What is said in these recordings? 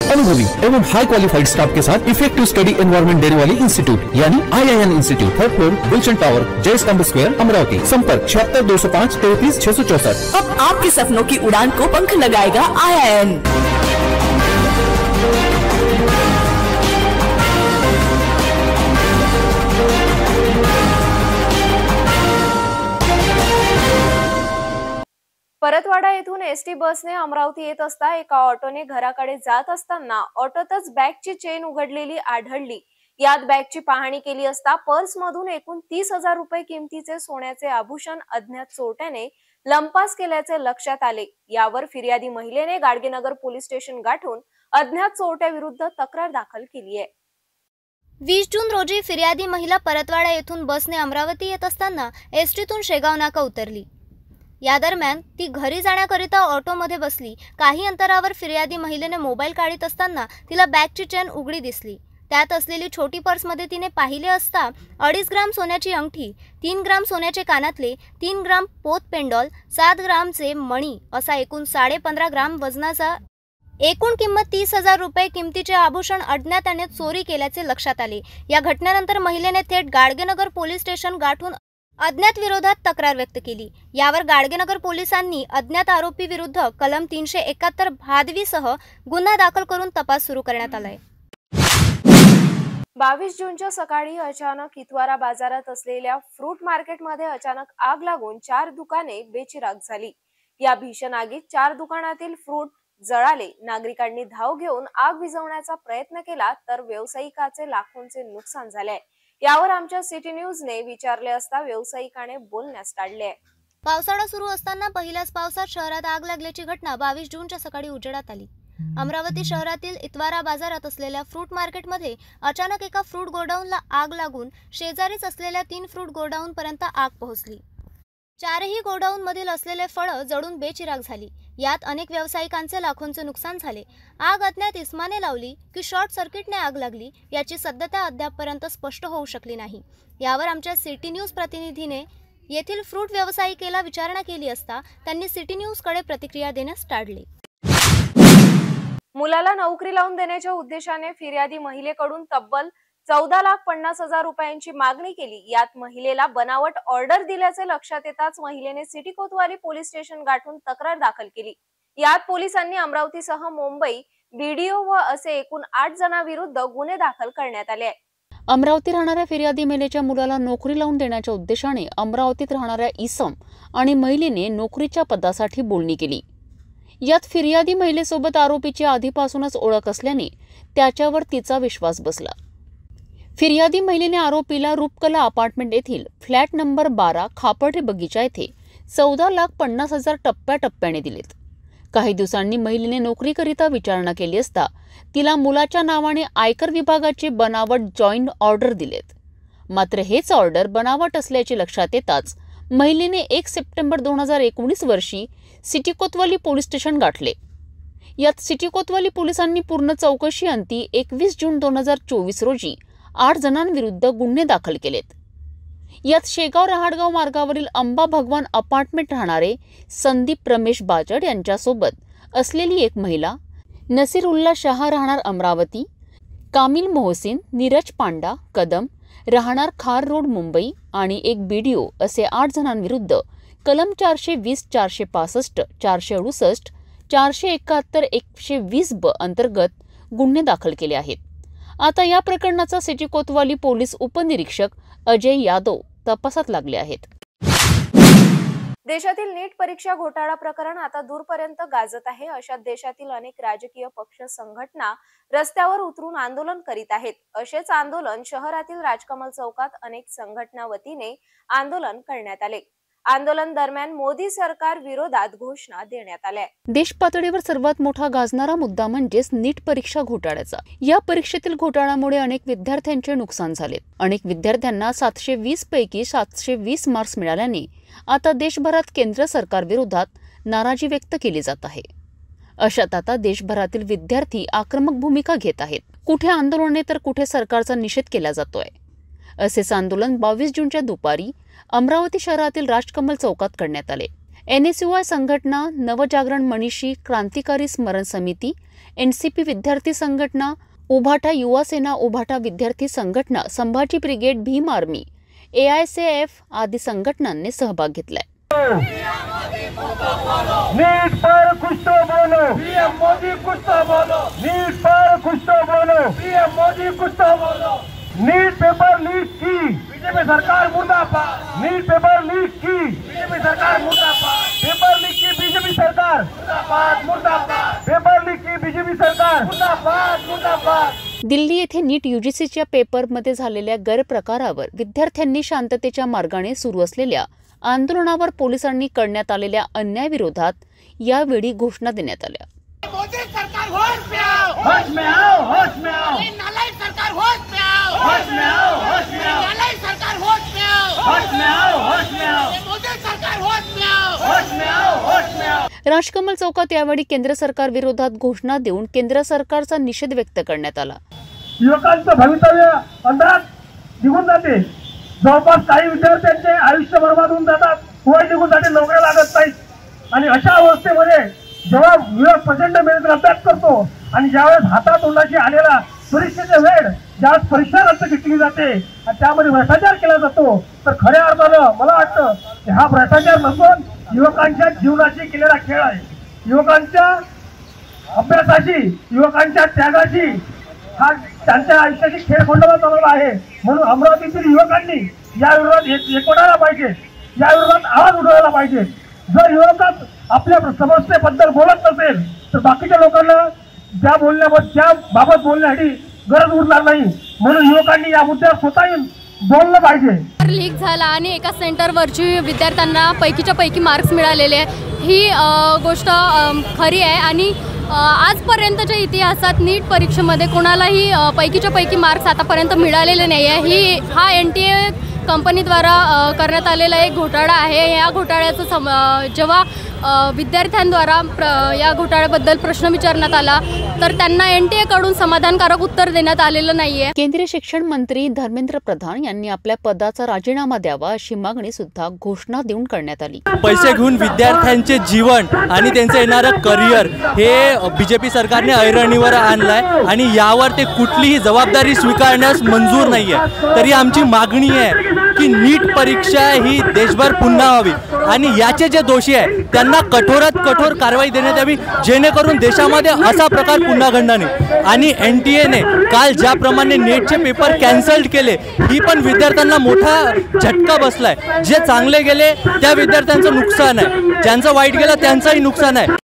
अनुभवी एवं हाई qualified staff के साथ इफेक्टिव स्टडी एनवायरमेंट देने वाली इंस्टीट्यूट यानी IIN institute, 3rd floor, Gulshan tower, Jai Stambh square, Amravati. संपर्क 76 205 33 664। अब आपके सपनों की उड़ान को पंख लगाएगा IIN। परतवाडा येथून एसटी बसने अमरावती येत असता एका ऑटोने घराकडे जात असताना ऑटोतच बॅगची चेन उघडलेली आढळली। यात बॅगची पाहणी केली असता पर्स मधून एकूण 30,000 रुपये किमतीचे सोन्याचे आभूषण अज्ञात चोरट्याने लंपास केल्याचे लक्षात आले। यावर फिर्यादी महिलेने गाडगेनगर पोलीस स्टेशन गाठून अज्ञात चोरट्याविरुद्ध तक्रार दाखल केली आहे। 20 जून रोजी फिर्यादी महिला परतवाडा येथून बसने अमरावती येत असताना एसटीतून शेगाव नाका उतरली। या दरम्यान ती घरी जाण्याकरिता ऑटोमध्ये बसली। काही अंतरावर फिर्यादी महिलेने मोबाईल काढत असताना तिला बॅगची चेन उघडी दिसली। त्यात असलेली छोटी पर्समध्ये तिने पाहिले असता 2.5 ग्राम सोन्याची अंगठी, 3 ग्राम सोन्याचे कानातले, 3 ग्राम पोत पेंडॉल, 7 ग्रामचे मणी असा एकूण 15.5 ग्राम वजनाचा एकूण किंमत 30,000 रुपये किमतीचे आभूषण अज्ञाताने चोरी केल्याचे लक्षात आले। या घटनेनंतर महिलेने थेट गाडगेनगर पोलीस स्टेशन गाठून अज्ञात विरोधात तक्रार व्यक्त केली। यावर गाडगेनगर पोलिसांनी अज्ञात आरोपी विरुद्ध कलम 371 भादवीसह गुन्हा दाखल करून तपास सुरू करण्यात आलाय। 22 जूनच्या सकाळी अचानक इतवारा बाजारात असलेल्या फ्रूट मार्केटमध्ये अचानक आग लागून 4 दुकाने बेचिराख झाली। या भीषण आगीत 4 दुकानातील फ्रूट जळाले। नागरिकांनी धाव घेऊन आग विझवण्याचा प्रयत्न केला तर व्यावसायिकाचे लाखोंचे नुकसान झाले। यावर आमच्या सिटी न्यूजने विचारले असता व्यावसायिकाने बोलण्यास टाळले। पावसाळा सुरू असताना पहिल्याच पावसात शहरात आग लागल्याची घटना 22 जूनच्या सकाळी उजेडात आली। अमरावती शहरातील इतवारा बाजारात असलेल्या फ्रूट मार्केटमध्ये अचानक एका फ्रूट गोडाऊनला आग लागून शेजारीच असलेल्या 3 फ्रूट गोडाऊन पर्यंत आग पोहोचली। 4ही गोडाऊन मधील असलेले फळं जळून बेचिराख झाली। यात अनेक व्यावसायिकांचे लाखोंचे नुकसान झाले। आग अज्ञात इस्माने लावली की शॉर्ट सर्किटने आग लागली याची सत्यता अद्यापपर्यंत स्पष्ट होऊ शकली नाही। यावर आमच्या सिटी न्यूज प्रतिनिधीने येथील फ्रूट व्यावसायिकेला विचारणा केली असता त्यांनी सिटी न्यूजकडे प्रतिक्रिया देण्यास टाळले। मुलाला नोकरी लावून देण्याच्या उद्देशाने फिर्यादी महिलेकडून तब्बल 14,50,000 रुपयांची मागणी केली। यात महिलेला बनावट ऑर्डर दिल्याचे लक्षात येताच महिलेने सिटी कोतवाली पोलीस स्टेशन गाठून तक्रार दाखल केली। यात पोलिसांनी अमरावतीसह मुंबई, BDO व असे एकूण 8 जणांविरुद्ध गुन्हे दाखल करण्यात आले। अमरावती राहणाऱ्या फिर्यादी महिलेच्या मुलाला नोकरी लावून देण्याच्या उद्देशाने अमरावतीत राहणाऱ्या इसम आणि महिलेने नोकरीच्या पदासाठी बोलणी केली। यात फिर्यादी महिलेसोबत आरोपीची आधीपासूनच ओळख असल्याने त्याच्यावर तिचा विश्वास बसला। फिर्यादी महिलेने आरोपीला रूपकला अपार्टमेंट येथील फ्लॅट नंबर 12 खापर्डे बगीचा येथे 14,50,000 टप्प्याटप्प्याने दिलेत। काही दिवसांनी महिलेने नोकरीकरिता विचारणा केली असता तिला मुलाच्या नावाने आयकर विभागाचे बनावट जॉईंट ऑर्डर दिलेत। मात्र हेच ऑर्डर बनावट असल्याचे लक्षात येताच महिलेने 1 सप्टेंबर 2019 वर्षी सिटी कोतवाली पोलीस स्टेशन गाठले। यात सिटी कोतवाली पोलिसांनी पूर्ण चौकशी अंती 21 जून 2024 रोजी 8 जणांविरुद्ध गुन्हे दाखल केलेत। यात शेगाव रहाटगाव मार्गावरील अंबा भगवान अपार्टमेंट राहणारे संदीप रमेश बाजड यांच्यासोबत असलेली एक महिला, नसीरुल्ला शाह राहणार अमरावती, कामिल मोहसिन, नीरज पांडा कदम राहणार खार रोड मुंबई आणि एक BDO असे 8 जणांविरुद्ध कलम 420, 465, 468, 471, 120B अंतर्गत गुन्हे दाखल केले आहेत। आता या प्रकरणाचा सिटी कोतवाली पोलीस उपनिरीक्षक अजय यादव तपासात लागले आहेत। देशातील नीट परीक्षा घोटाळा प्रकरण आता दूरपर्यंत गाजत आहे। अशात देशातील अनेक राजकीय पक्ष संघटना रस्त्यावर उतरून आंदोलन करीत आहेत। असेच आंदोलन शहरातील राजकमल चौकात अनेक संघटना वतीने आंदोलन करण्यात आले। आंदोलन दरम्यान मोदी सरकार विरोधात घोषणा देण्यात आल्या। देश पातळीवर सर्वात मोठा गाजणारा मुद्दा म्हणजेच नीट परीक्षा घोटाळ्याचा। या परीक्षेतील घोटाळ्यामुळे अनेक विद्यार्थ्यांचे नुकसान झाले। अनेक विद्यार्थ्यांना 720 पैकी 720 मार्क्स मिळाल्याने आता देशभरात केंद्र सरकार विरोधात नाराजी व्यक्त केली जात आहे। अशात आता देशभरातील विद्यार्थी आक्रमक भूमिका घेत आहेत। कुठे आंदोलने तर कुठे सरकारचा निषेध केला जातोय। असेच आंदोलन 22 जूनच्या दुपारी अमरावती शहरातील राजकमल चौकात करण्यात आले। NSUI संघटना, नवजागरण मनीषी क्रांतिकारी स्मरण समिती, NCP विद्यार्थी संघटना, उभाटा युवा सेना, उभाटा विद्यार्थी संघटना, Sambhaji brigade, Bhim army, AICF आदि संघटनांनी सहभाग घेतलाय। नीट पर कुछ तो बोलो, पीएम मोदी कुछ तो बोलो। नीट पर कुछ तो बोलो, पीएम मोदी कुछ तो बोलो। नीट पेपर लीक की बीजेपी सरकार मुर्दाबाद। नीट पेपर लीक की बीजेपी सरकार मुर्दाबाद। पेपर लीक की बीजेपी सरकार मुर्दाबाद मुर्दाबाद। पेपर लीक की बीजेपी सरकार मुर्दाबाद मुर्दाबाद। दिल्ली येथे नीट UGCच्या पेपरमध्ये झालेल्या गैरप्रकारावर विद्यार्थ्यांनी शांततेच्या मार्गाने सुरू असलेल्या आंदोलनावर पोलिसांनी करण्यात आलेल्या अन्यायाविरोधात यावेळी घोषणा देण्यात आल्या। मोदी सरकार होश में आओ, होश में आओ, होश में आओ। नालायक सरकार होश में आओ, होश में आओ, होश में आओ। नालायक सरकार होश में आओ, होश में आओ, होश में आओ। मोदी सरकार होश में आओ, होश में आओ, होश में आओ। राजकमल चौकात यावेळी केंद्र सरकार विरोधात घोषणा देऊन केंद्र सरकारचा निषेध व्यक्त करण्यात आला। युवकांचं भवितव्य अंधारात निघून जाते। जवळपास काही विद्यार्थ्यांचे आयुष्य बर्बाद होऊन जातात, वय निघून जाते, नोकऱ्या लागत नाहीत। आणि अशा अवस्थेमध्ये जेव्हा युवक प्रचंड मेहनत अभ्यास करतो आणि ज्यावेळेस हातात तोंडाशी आलेला परीक्षेचा वेळ, ज्यावेळेस परीक्षा रद्द घेतली जाते आणि त्यामध्ये भ्रष्टाचार केला जातो, तर खऱ्या अर्थानं मला वाटतं की हा भ्रष्टाचार नसून युवकांच्या जीवनाशी केलेला खेळ आहे। युवकांच्या अभ्यासाची, युवकांच्या त्यागाची हा त्यांच्या आयुष्याची खेळखंडोबा चालवला आहे। म्हणून अमरावतीतील युवकांनी या विरोधात एकवटायला पाहिजे, या विरोधात आवाज उठवायला पाहिजे। जर युवकच आपल्या समस्येबद्दल बोलत नसेल तर बाकीच्या लोकांना त्या बाबत बोलण्यासाठी गरज उरणार नाही। म्हणून युवकांनी या मुद्द्यावर स्वतः येऊन बोललं पाहिजे। लीक झाला आणि एका सेंटरवरची विद्यार्थ्यांना पैकीच्या पैकी मार्क्स मिळालेले, ही गोष्ट खरी आहे आणि आजपर्यंतच्या इतिहासात नीट परीक्षेमध्ये कोणालाही पैकीच्या पैकी मार्क्स आतापर्यंत मिळालेले नाही आहे। हा NTA कंपनीद्वारा करण्यात आलेला एक घोटाळा आहे। या घोटाळ्याचं जेव्हा विद्यार्थ्यांद्वारा या घोटाळ्याबद्दल प्रश्न विचारण्यात आला तर त्यांना NTA कडून समाधानकारक उत्तर देण्यात आलेलं नाहीये। केंद्रीय शिक्षण मंत्री धर्मेंद्र प्रधान यांनी आपल्या पदाचा राजीनामा द्यावा अशी मागणी सुद्धा घोषणा देऊन करण्यात आली। पैसे घेऊन विद्यार्थ्यांचे जीवन आणि त्यांचं येणारं करिअर हे BJP सरकारने ऐरणीवर आणलाय आणि यावर ते कुठलीही जबाबदारी स्वीकारण्यास मंजूर नाहीये। तरी आमची मागणी आहे की नीट परीक्षा ही देशभर पुन्हा व्हावी आणि याचे जे दोषी आहे त्यांना कठोरात कठोर कारवाई देण्यात यावी, जेणेकरून देशामध्ये असा प्रकार पुन्हा घडणार नाही। आणि NTA ने काल ज्याप्रमाणे नेटचे पेपर कॅन्सल केले, ही पण विद्यार्थ्यांना मोठा झटका बसलाय। जे चांगले गेले त्या विद्यार्थ्यांचं नुकसान आहे, ज्यांचं वाईट गेलं त्यांचंही नुकसान आहे।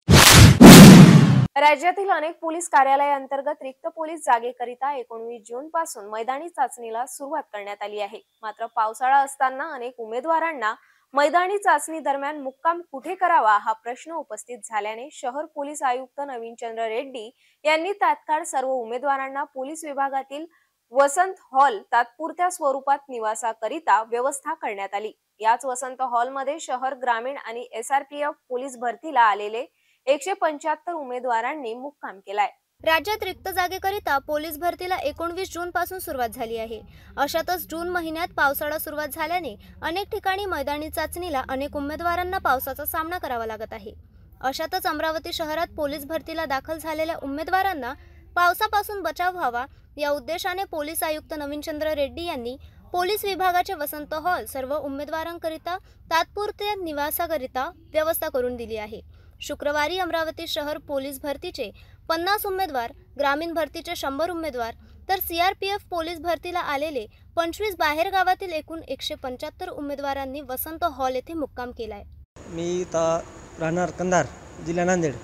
राज्यातील अनेक पोलीस कार्यालयांतर्गत रिक्त पोलीस जागेकरिता 19 जून पासून मैदानी चाचणीला सुरुवात करण्यात आली आहे। मात्र पावसाळा असताना अनेक उमेदवारांना मैदानी चाचणी दरम्यान मुक्काम कुठे करावा हा प्रश्न उपस्थित झाल्याने शहर पोलीस आयुक्त नवीनचंद्र रेड्डी यांनी तात्काळ सर्व उमेदवारांना पोलीस विभागातील वसंत हॉल तात्पुरत्या स्वरूपात निवासाकरिता व्यवस्था करण्यात आली। याच वसंत हॉलमध्ये शहर ग्रामीण आणि SRPF पोलीस भरतीला आलेले 175 उमेदवारांनी मुक्काम केलाय। राज्यात रिक्त जागेकरिता पोलीस भरतीला 19 जून पासून सुरुवात झाली आहे। अशातच जून महिन्यात पावसाळा सुरुवात झाल्याने अनेक ठिकाणी मैदानी चाचणीला अनेक उमेदवारांना पावसाचा सामना करावा लागत आहे। अशातच अमरावती शहरात पोलीस भरतीला दाखल झालेल्या उमेदवारांना पावसापासून बचाव व्हावा या उद्देशाने पोलीस आयुक्त नवीनचंद्र रेड्डी यांनी पोलीस विभागाचे वसंत हॉल सर्व उमेदवारांकरिता तात्पुरत्या निवासाकरिता व्यवस्था करून दिली आहे। शुक्रवारी अमरावती शहर पोलीस भरतीचे 50 उमेदवार, ग्रामीण भरतीचे 100 उमेदवार तर CRPF पोलीस भरतीला आलेले 25 बाहेर गावातील एकूण 175 उमेदवारांनी वसंत हॉल येथे मुक्काम केलाय। मी राहणार कंधार, जिल्हा नांदेड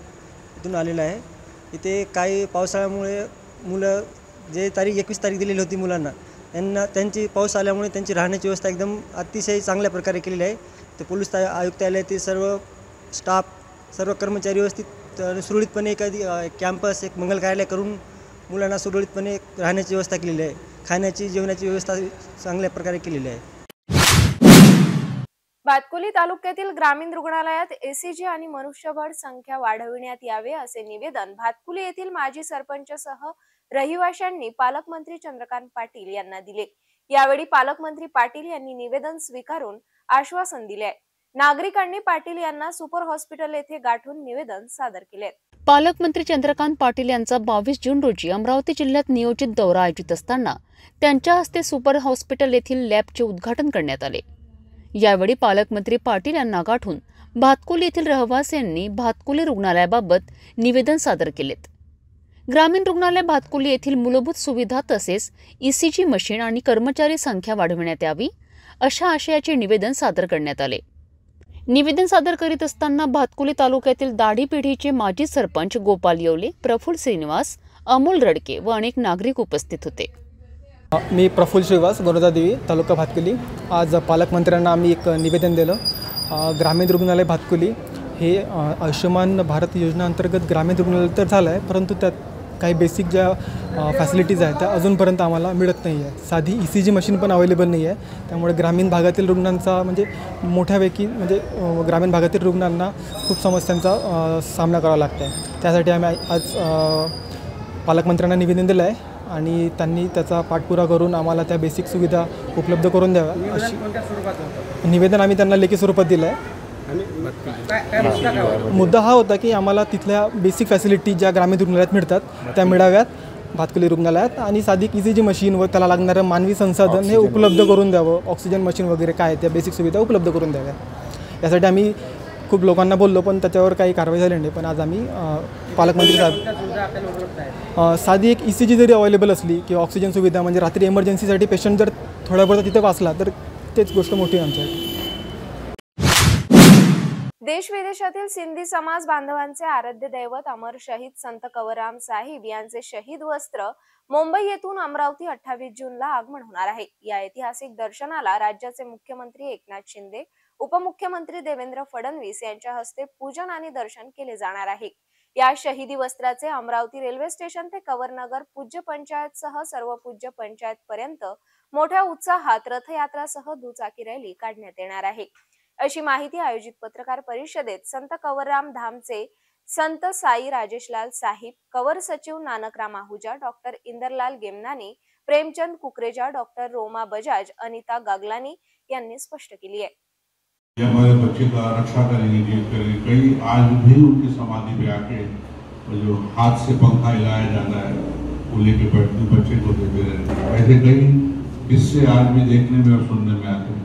इथून आलेला आहे। इथे काही पावसाळ्यामुळे मुलं जे 21 तारीख दिलेली होती मुलांना त्यांची पाऊस आल्यामुळे त्यांची राहण्याची व्यवस्था एकदम अतिशय चांगल्या प्रकारे केलेली आहे। ते पोलीस आयुक्तालयातील सर्व स्टाफ, सर्व कर्मचारी व्यवस्थित सुरळीतपणे एखादी कॅम्पस, एक मंगल कार्यालय करून मुलांना सुरळीतपणे राहण्याची व्यवस्था केलेली आहे। खाण्याची, जेवणाची व्यवस्था चांगल्या प्रकारे केलेली आहे। भातकुली तालुक्यातील ग्रामीण रुग्णालयात ECG आणि मनुष्यबळ संख्या वाढविण्यात यावे असे निवेदन भातकुली येथील माजी सरपंचसह रहिवाशांनी पालकमंत्री चंद्रकांत पाटील यांना दिले। यावेळी पालकमंत्री पाटील यांनी निवेदन स्वीकारून आश्वासन दिले। नागरिकांनी पाटील यांना सुपर हॉस्पिटल येथे गाठून निवेदन सादर केले. पालकमंत्री चंद्रकांत पाटील यांचा 22 जून रोजी अमरावती जिल्ह्यात नियोजित दौरा आयोजित असताना त्यांच्या हस्ते सुपर हॉस्पिटल येथील लॅबचे उद्घाटन करण्यात आले. यावेळी पालकमंत्री पाटील यांना गाठून भातकुली येथील रहिवाशांनी भातकुली रुग्णालयाबाबत निवेदन सादर केलेत. ग्रामीण रुग्णालय भातकुली येथील मूलभूत सुविधा तसेच ECG मशीन आणि कर्मचारी संख्या वाढविण्यात यावी अशा आशयाचे निवेदन सादर करण्यात आले. निवेदन सादर करीत असताना भातकुली तालुक्यातील दाढी पिढीचे माजी सरपंच गोपाल येवले, प्रफुल्ल श्रीनिवास, अमोल रडके व अनेक नागरिक उपस्थित होते. मी प्रफुल्ल श्रीनिवास, गोरदादेवी, तालुका भातकुली. आज पालकमंत्र्यांना आम्ही एक निवेदन दिलं. ग्रामीण रुग्णालय भातकुली हे आयुष्यमान भारत योजनेअंतर्गत ग्रामीण रुग्णालय तर झालं आहे, परंतु त्यात काही बेसिक ज्या फॅसिलिटीज आहेत त्या अजूनपर्यंत आम्हाला मिळत नाही आहे. साधी ECG मशीन पण अवेलेबल नाही आहे. त्यामुळे ग्रामीण भागातील रुग्णांचा म्हणजे मोठ्यापैकी म्हणजे ग्रामीण भागातील रुग्णांना खूप समस्यांचा सामना करावा लागतो आहे. त्यासाठी आम्ही आज पालकमंत्र्यांना निवेदन दिलं आहे आणि त्यांनी त्याचा पाठपुरावा करून आम्हाला त्या बेसिक सुविधा उपलब्ध करून द्याव्या अशी निवेदन आम्ही त्यांना लेखी स्वरूपात दिलं आहे. मुद्दा हा होता की आम्हाला तिथल्या बेसिक फॅसिलिटी ज्या ग्रामीण रुग्णालयात मिळतात त्या मिळाव्यात भातकुली रुग्णालयात, आणि साधी ECG मशीन व त्याला लागणारं मानवी संसाधन हे उपलब्ध करून द्यावं. ऑक्सिजन मशीन वगैरे काय त्या बेसिक सुविधा उपलब्ध करून द्याव्या. यासाठी आम्ही खूप लोकांना बोललो पण त्याच्यावर काही कारवाई झाली नाही. पण आज आम्ही पालकमंत्री साहेब साधी एक ECG जरी अवेलेबल असली किंवा ऑक्सिजन सुविधा म्हणजे रात्री इमर्जन्सीसाठी पेशंट जर थोड्यापर्यंत तिथे वाचला तर तेच गोष्ट मोठी आहे आमच्यासाठी. देश विदेशातील सिंधी समाज बांधवांचे आराध्य दैवत अमर शहीद संत कवरराम साहिब यांचे शहीद वस्त्र मुंबई येथून अमरावती 28 जूनला आगमन होणार आहे. या ऐतिहासिक दर्शनाला राज्याचे मुख्यमंत्री एकनाथ शिंदे, उपमुख्यमंत्री देवेंद्र फडणवीस यांच्या हस्ते पूजन आणि दर्शन केले जाणार आहे. या शहीदी वस्त्राचे अमरावती रेल्वे स्टेशन ते कवरनगर पूज्य पंचायत सह सर्व पूज्य पंचायत पर्यंत मोठ्या उत्साहात रथयात्रासह दुचाकी रॅली काढण्यात येणार आहे, अशी माहिती आयोजित पत्रकार परिषदेत संत कवरराम धामचे संत साई राजेशलाल साहिब, कवर सचिव नानकराम आहुजा, डॉक्टर इंदरलाल गेमनानी, प्रेमचंद कुकरेजा, डॉक्टर रोमा बजाज, अनिता गागलानी यांनी स्पष्ट केली है. हमारे बच्चे का रक्षा करेंगे, जीत करेंगे. कई आज भी उनकी समाधि पे आके जो हाथ से पंखा हिलाया जाता है वो लेके बच्चे को देते रहते हैं. ऐसे कई किस्से आज भी देखने में और सुनने में आते हैं.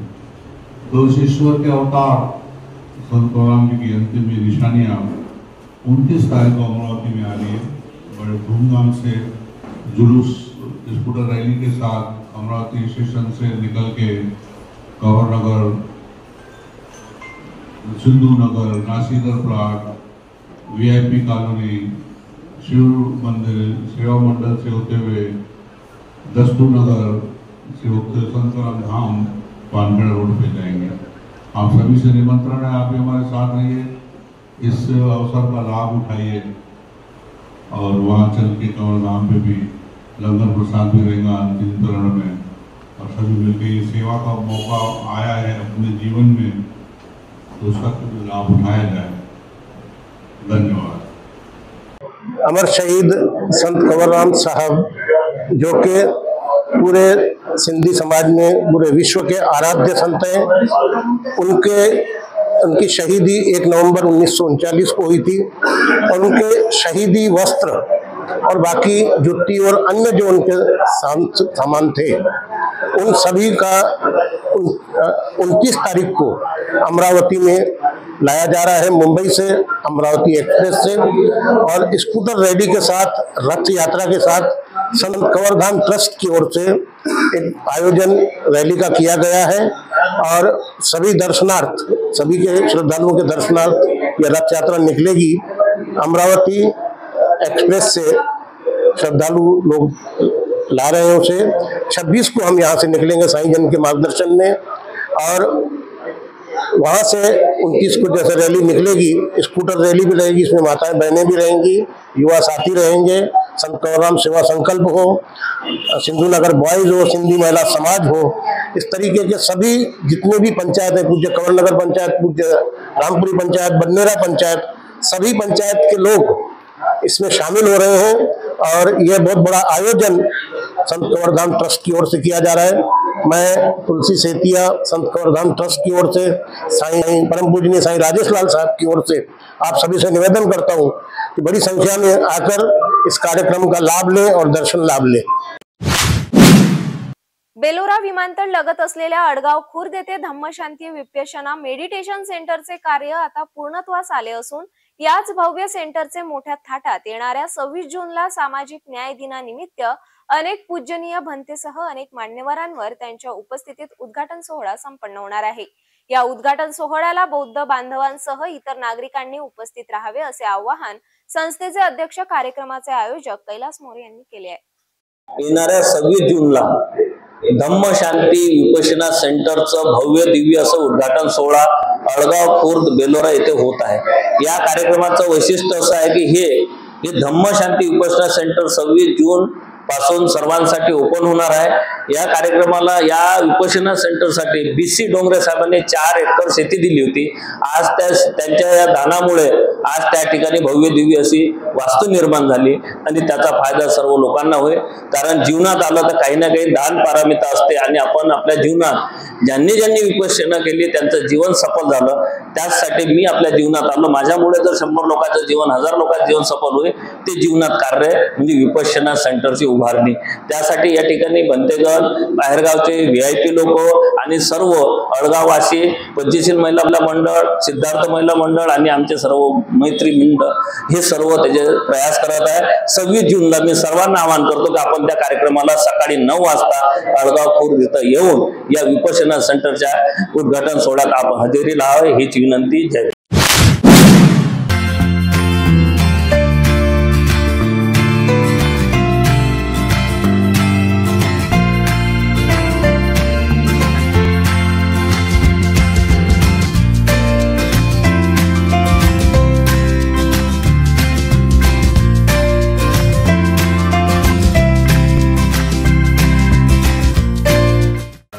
तो इस ईश्वर के अवतार संत कवरराम जी की अंतिम निशानियाँ 29 तारीख को अमरावती में आ रही है. बड़े धूमधाम से जुलूस स्कूटर रैली के साथ अमरावती स्टेशन से निकल के कवरनगर, सिंधु नगर, नासीदर प्लाट, VIP कॉलोनी, शिव मंदिर, सेवा मंडल से होते हुए दस्तू नगर से होते संत कवरराम धाम पानगढ़ रोड पे जाएंगे. आप सभी से निमंत्रण है, आप भी हमारे साथ रहिए, इस अवसर का लाभ उठाइए और वहाँ चल के कवरधाम पे भी लंगर प्रसाद भी रहेगा अंतिम चरण में. और सभी मिलकर ये सेवा का मौका आया है अपने जीवन में, तो उसका लाभ उठाया जाए. धन्यवाद. अमर शहीद संत कवरराम साहब जो कि पूरे सिंधी समाज में पूरे विश्व के आराध्य संत हैं, उनकी शहीदी 1 नवंबर 1939 को हुई थी और उनके शहीदी वस्त्र और बाकी जुत्ती और अन्य जो उनके सामान थे उन सभी का 29 तारीख को अमरावती में लाया जा रहा है, मुंबई से अमरावती एक्सप्रेस से, और स्कूटर रैली के साथ रथ यात्रा के साथ संत कवरधाम ट्रस्ट की ओर से एक आयोजन रैली का किया गया है. और सभी दर्शनार्थ, सभी के श्रद्धालुओं के दर्शनार्थ यह रथ यात्रा निकलेगी. अमरावती एक्सप्रेस से श्रद्धालु लोग ला रहे हैं उसे. 26 को हम यहाँ से निकलेंगे साईं जन के मार्गदर्शन में, और वहाँ से 29 को जैसे रैली निकलेगी, स्कूटर रैली भी रहेगी, इसमें माताएं बहनें भी रहेंगी, युवा साथी रहेंगे, संत कवरराम सेवा संकल्प हो, सिंधु नगर बॉयज हो, सिंधी महिला समाज हो, इस तरीके के सभी जितने भी पंचायत है, पूज्य कवरनगर पंचायत, पूज्य रामपुरी पंचायत, बन्नेरा पंचायत, सभी पंचायत के लोग इसमें शामिल हो रहे हैं. और यह बहुत बड़ा आयोजन संत कवरधाम ट्रस्ट की ओर से किया जा रहा है. मैं तुलसी सेतिया संत कवरधाम ट्रस्ट की ओर से, साईं परम पूजनीय साईं राजेश लाल साहब की ओर से आप सभी से निवेदन करता हूं कि बड़ी संख्या में आकर इस कार्यक्रम का लाभ लें और दर्शन लाभ लें। बेलोरा विमानतळ लगत असलेल्या अडगाव खुर्द येथे धम्मशांती विपश्यना मेडिटेशन सेंटरचे कार्य आता पूर्णत्वास आले असून याच भव्य सेंटरचे मोठ्या थाटात येणाऱ्या 26 जूनला सामाजिक न्याय दिनानिमित्त अनेक पूजनीय भंतेसह अनेक मान्यवरांवर त्यांच्या उपस्थितीत उद्घाटन सोहळा संपन्न होणार आहे। या उद्घाटन सोहळ्याला बौद्ध बांधवांसह इतर नागरिकांनी उपस्थित राहावे असे आवाहन संस्थेचे अध्यक्ष कार्यक्रमाचे आयोजक कैलास मोरे यांनी केले आहे। येणाऱ्या 26 जूनला धम्मशांती विपश्यना सेंटरचं भव्य दिव्य असं उद्घाटन सोहळा अडगाव खुर्द बेलोरा येथे होत आहे। या कार्यक्रमाचं वैशिष्ट्य असं आहे की हे धम्मशांती विपश्यना सेंटर 26 जून पासून सर्वांसाठी ओपन होणार आहे। या कार्यक्रमाला या विपश्यना सेंटरसाठी BC डोंगरे साहेबांनी 4 एकर शेती दिली होती। आज त्यांच्या या दानामुळे आज त्या ठिकाणी भव्य दिव्य अशी वास्तू निर्माण झाली आणि त्याचा फायदा सर्व लोकांना होईल। कारण जीवनात आलं तर काही ना काही दान पारमिता असते आणि आपण आपल्या जीवनात ज्यांनी विपश्यना केली त्यांचं जीवन सफल झालं। त्यासाठी मी आपल्या जीवनात आलो, माझ्यामुळे जर 100 लोकांचं जीवन 1000 लोकांचं जीवन सफल होईल ते जीवनात कार्य म्हणजे विपश्यना सेंटरची उभारणी। त्यासाठी या ठिकाणी भंतेगण, बाहेरगावचे VIP लोक आणि सर्व अडगाववासी, पंचशील महिला मंडळ, सिद्धार्थ महिला मंडळ आणि आमचे सर्व मैत्री मंडळ हे सर्व त्याचे प्रयास करत आहे। 26 जूनला मी सर्वांना आवाहन करतो की आपण त्या कार्यक्रमाला सकाळी 9 वाजता अडगाव खुर्द इथं येऊन या विपश्यना सेंटरच्या उद्घाटन सोहळ्यात आपण हजेरी लावावी हीच विनंती। जय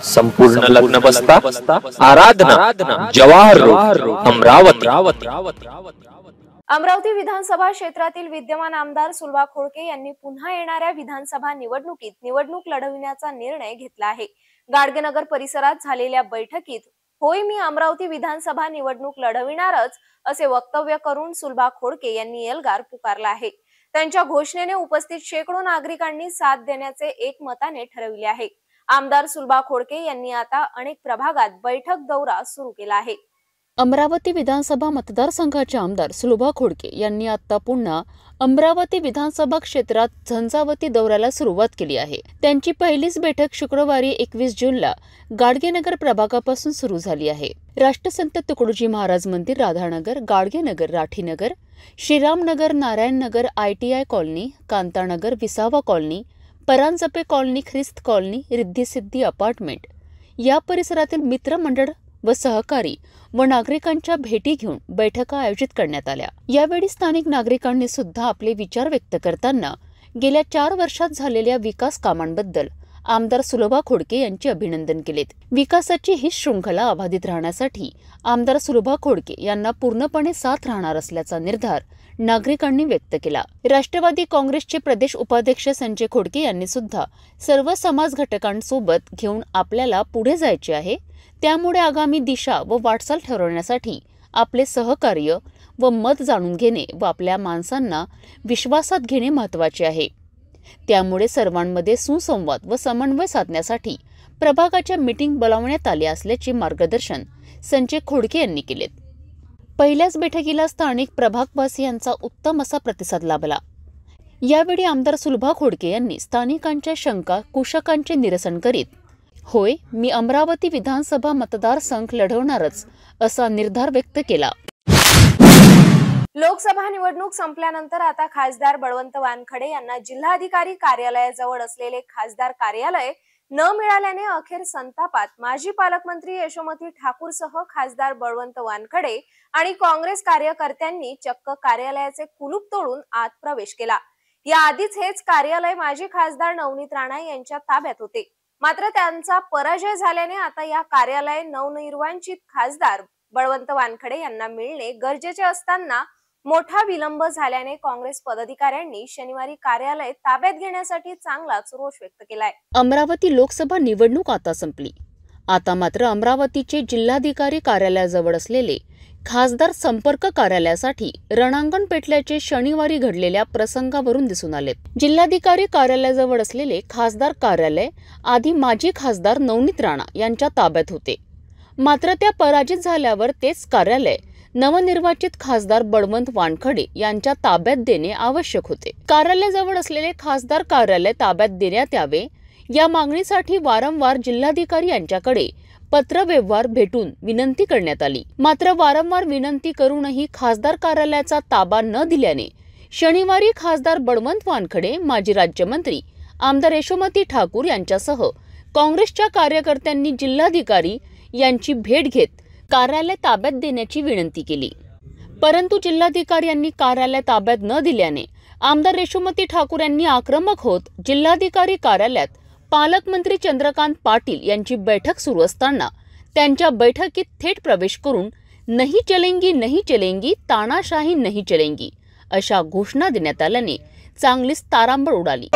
संपूर्ण लग्न बसता आराधना जवाहर रोड अमरावती। अमरावती विधानसभा क्षेत्रातील विद्यमान आमदार सुलभा खोडके यांनी पुन्हा येणाऱ्या विधानसभा निवडणुकीत निवडणूक लढविण्याचा निर्णय घेतला आहे। गाडगेनगर परिसरात झालेल्या बैठकीत होय मी अमरावती विधानसभा निवडणूक लढविणारच असे वक्तव्य करून सुलभा खोडके यांनी एल्गार पुकारला आहे। त्यांच्या घोषणेने उपस्थित शेकडो नागरिकांनी साथ देण्याचे एकमताने ठरविले आहे। आमदार सुलभा खोडके यांनी आता अनेक प्रभागात बैठक दौरा सुरू केला आहे। अमरावती विधानसभा मतदारसंघाचे आमदार सुलभा खोडके यांनी आता पुन्हा अमरावती विधानसभा क्षेत्रात झंझावती दौऱ्याला सुरुवात केली आहे। त्यांची पहिलीच बैठक शुक्रवारी 21 जूनला गाडगेनगर प्रभागापासून सुरू झाली आहे। राष्ट्रसंत तुकडोजी महाराज मंदिर, राधानगर, गाडगेनगर, राठीनगर, श्रीरामनगर, नारायणनगर, ITI कॉलनी, कांतानगर, विसावा कॉलनी, परांजपे कॉलनी, ख्रिस्त कॉलनी, रिद्धिसिद्धी अपार्टमेंट या परिसरातील मित्रमंडळ व सहकारी व नागरिकांच्या भेटी घेऊन बैठका आयोजित करण्यात आल्या। यावेळी स्थानिक नागरिकांनी सुद्धा आपले विचार व्यक्त करताना गेल्या 4 वर्षात झालेल्या विकास कामांबद्दल आमदार सुलभा खोडके यांचे अभिनंदन केलेत। विकासाची ही शृंखला अबाधित राहण्यासाठी आमदार सुलभा खोडके यांना पूर्णपणे साथ राहणार असल्याचा निर्धार नागरिकांनी व्यक्त केला। राष्ट्रवादी काँग्रेसचे प्रदेश उपाध्यक्ष संजय खोडके यांनी सुद्धा सर्व समाज घटकांसोबत घेऊन आपल्याला पुढे जायचे आहे, त्यामुळे आगामी दिशा व वाटचाल ठरवण्यासाठी आपले सहकार्य व मत जाणून घेणे व आपल्या माणसांना विश्वासात घेणे महत्त्वाचे आहे। त्यामुळे सर्वांमध्ये सुसंवाद व समन्वय साधण्यासाठी प्रभागाच्या मीटिंग बोलावण्यात आले असल्याचे मार्गदर्शन संजय खोडके यांनी केले। पहिल्याच बैठकीला स्थानिक प्रभागवासियांचा उत्तम असा प्रतिसाद लाभला। यावेळी आमदार सुलभा खोडके यांनी स्थानिकांच्या शंका कुशकांचे निरसन करीत होय मी अमरावती विधानसभा मतदारसंघ लढवणारच असा निर्धार व्यक्त केला। लोकसभा निवडणूक संपल्यानंतर आता खासदार बळवंत वानखडे यांना जिल्हाधिकारी कार्यालयाजवळ असलेले खासदार कार्यालय न मिळाल्याने अखेर संतापात माजी पालकमंत्री यशोमती ठाकूरसह खासदार बळवंत वानखडे आणि काँग्रेस कार्यकर्त्यांनी चक्क कार्यालयाचे कुलूप तोडून आत प्रवेश केला। याआधीच हेच कार्यालय माजी खासदार नवनीत राणा यांच्या ताब्यात होते, मात्र त्यांचा पराजय झाल्याने आता या कार्यालय नवनिर्वाचित खासदार बळवंत वानखडे यांना मिळणे गरजेचे असताना मोठा विलंब झाल्याने काँग्रेस पदाधिकाऱ्यांनी शनिवारी कार्यालय ताब्यात घेण्यासाठी चांगलाच रोष व्यक्त केलाय. अमरावती लोकसभा निवडणूक आता संपली. आता मात्र अमरावतीचे जिल्हाधिकारी कार्यालयाजवळ असलेले खासदार संपर्क कार्यालयासाठी रणांगण पेटल्याचे शनिवारी घडलेल्या प्रसंगावरून दिसून आले. जिल्हाधिकारी कार्यालयाजवळ असलेले खासदार कार्यालय आधी माजी खासदार नवनीत राणा यांच्या ताब्यात होते. मात्र त्या पराजित झाल्यावर तेच कार्यालय नवनिर्वाचित खासदार बळवंत वानखडे यांच्या ताब्यात देणे आवश्यक होते. कार्यालयाजवळ असलेले खासदार कार्यालय ताब्यात देण्यात यावे या मागणीसाठी वारंवार जिल्हाधिकारी यांच्याकडे पत्रव्यवहार भेटून विनंती करण्यात आली. मात्र वारंवार विनंती करूनही खासदार कार्यालयाचा ताबा न दिल्याने शनिवारी खासदार बळवंत वानखडे, माजी राज्यमंत्री आमदार यशोमती ठाकूर यांच्यासह काँग्रेसच्या कार्यकर्त्यांनी जिल्हाधिकारी यांची भेट घेत कार्यालय ताब्यात देण्याची विनंती केली. परंतु जिल्हाधिकारी यांनी कार्यालय ताब्यात न दिल्याने आमदार यशोमती ठाकूर यांनी आक्रमक होत जिल्हाधिकारी कार्यालयात पालकमंत्री चंद्रकांत पाटील यांची बैठक सुरू असताना त्यांच्या बैठकीत थेट प्रवेश करून नहीं चलेंगी, तानाशाही नहीं चलेंगी अशा घोषणा देण्यात आल्याने चांगलीच तारांबळ उडाली.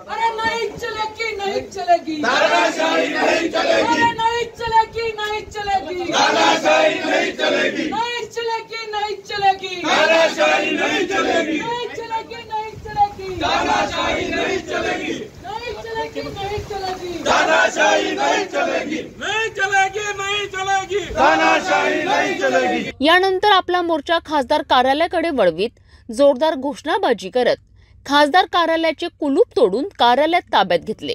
अरे नहीं चलेगी, नहीं चलेगी, तानाशाही नहीं चलेगी, अरे नहीं चलेगी, नहीं चलेगी, तानाशाही नहीं चलेगी, नहीं चलेगी, नहीं चलेगी, तानाशाही नहीं चलेगी, नहीं चलेगी, नहीं चलेगी, तानाशाही नहीं चलेगी, नहीं चलेगी, नहीं चलेगी, तानाशाही नहीं चलेगी, नहीं चलेगी, नहीं चलेगी, तानाशाही नहीं चलेगी. यानंतर आपला मोर्चा खासदार कार्यालयाकडे वळवीत जोरदार घोषणाबाजी करत खासदार कार्यालयाचे कुलूप तोडून कार्यालयात ताब्यात घेतले.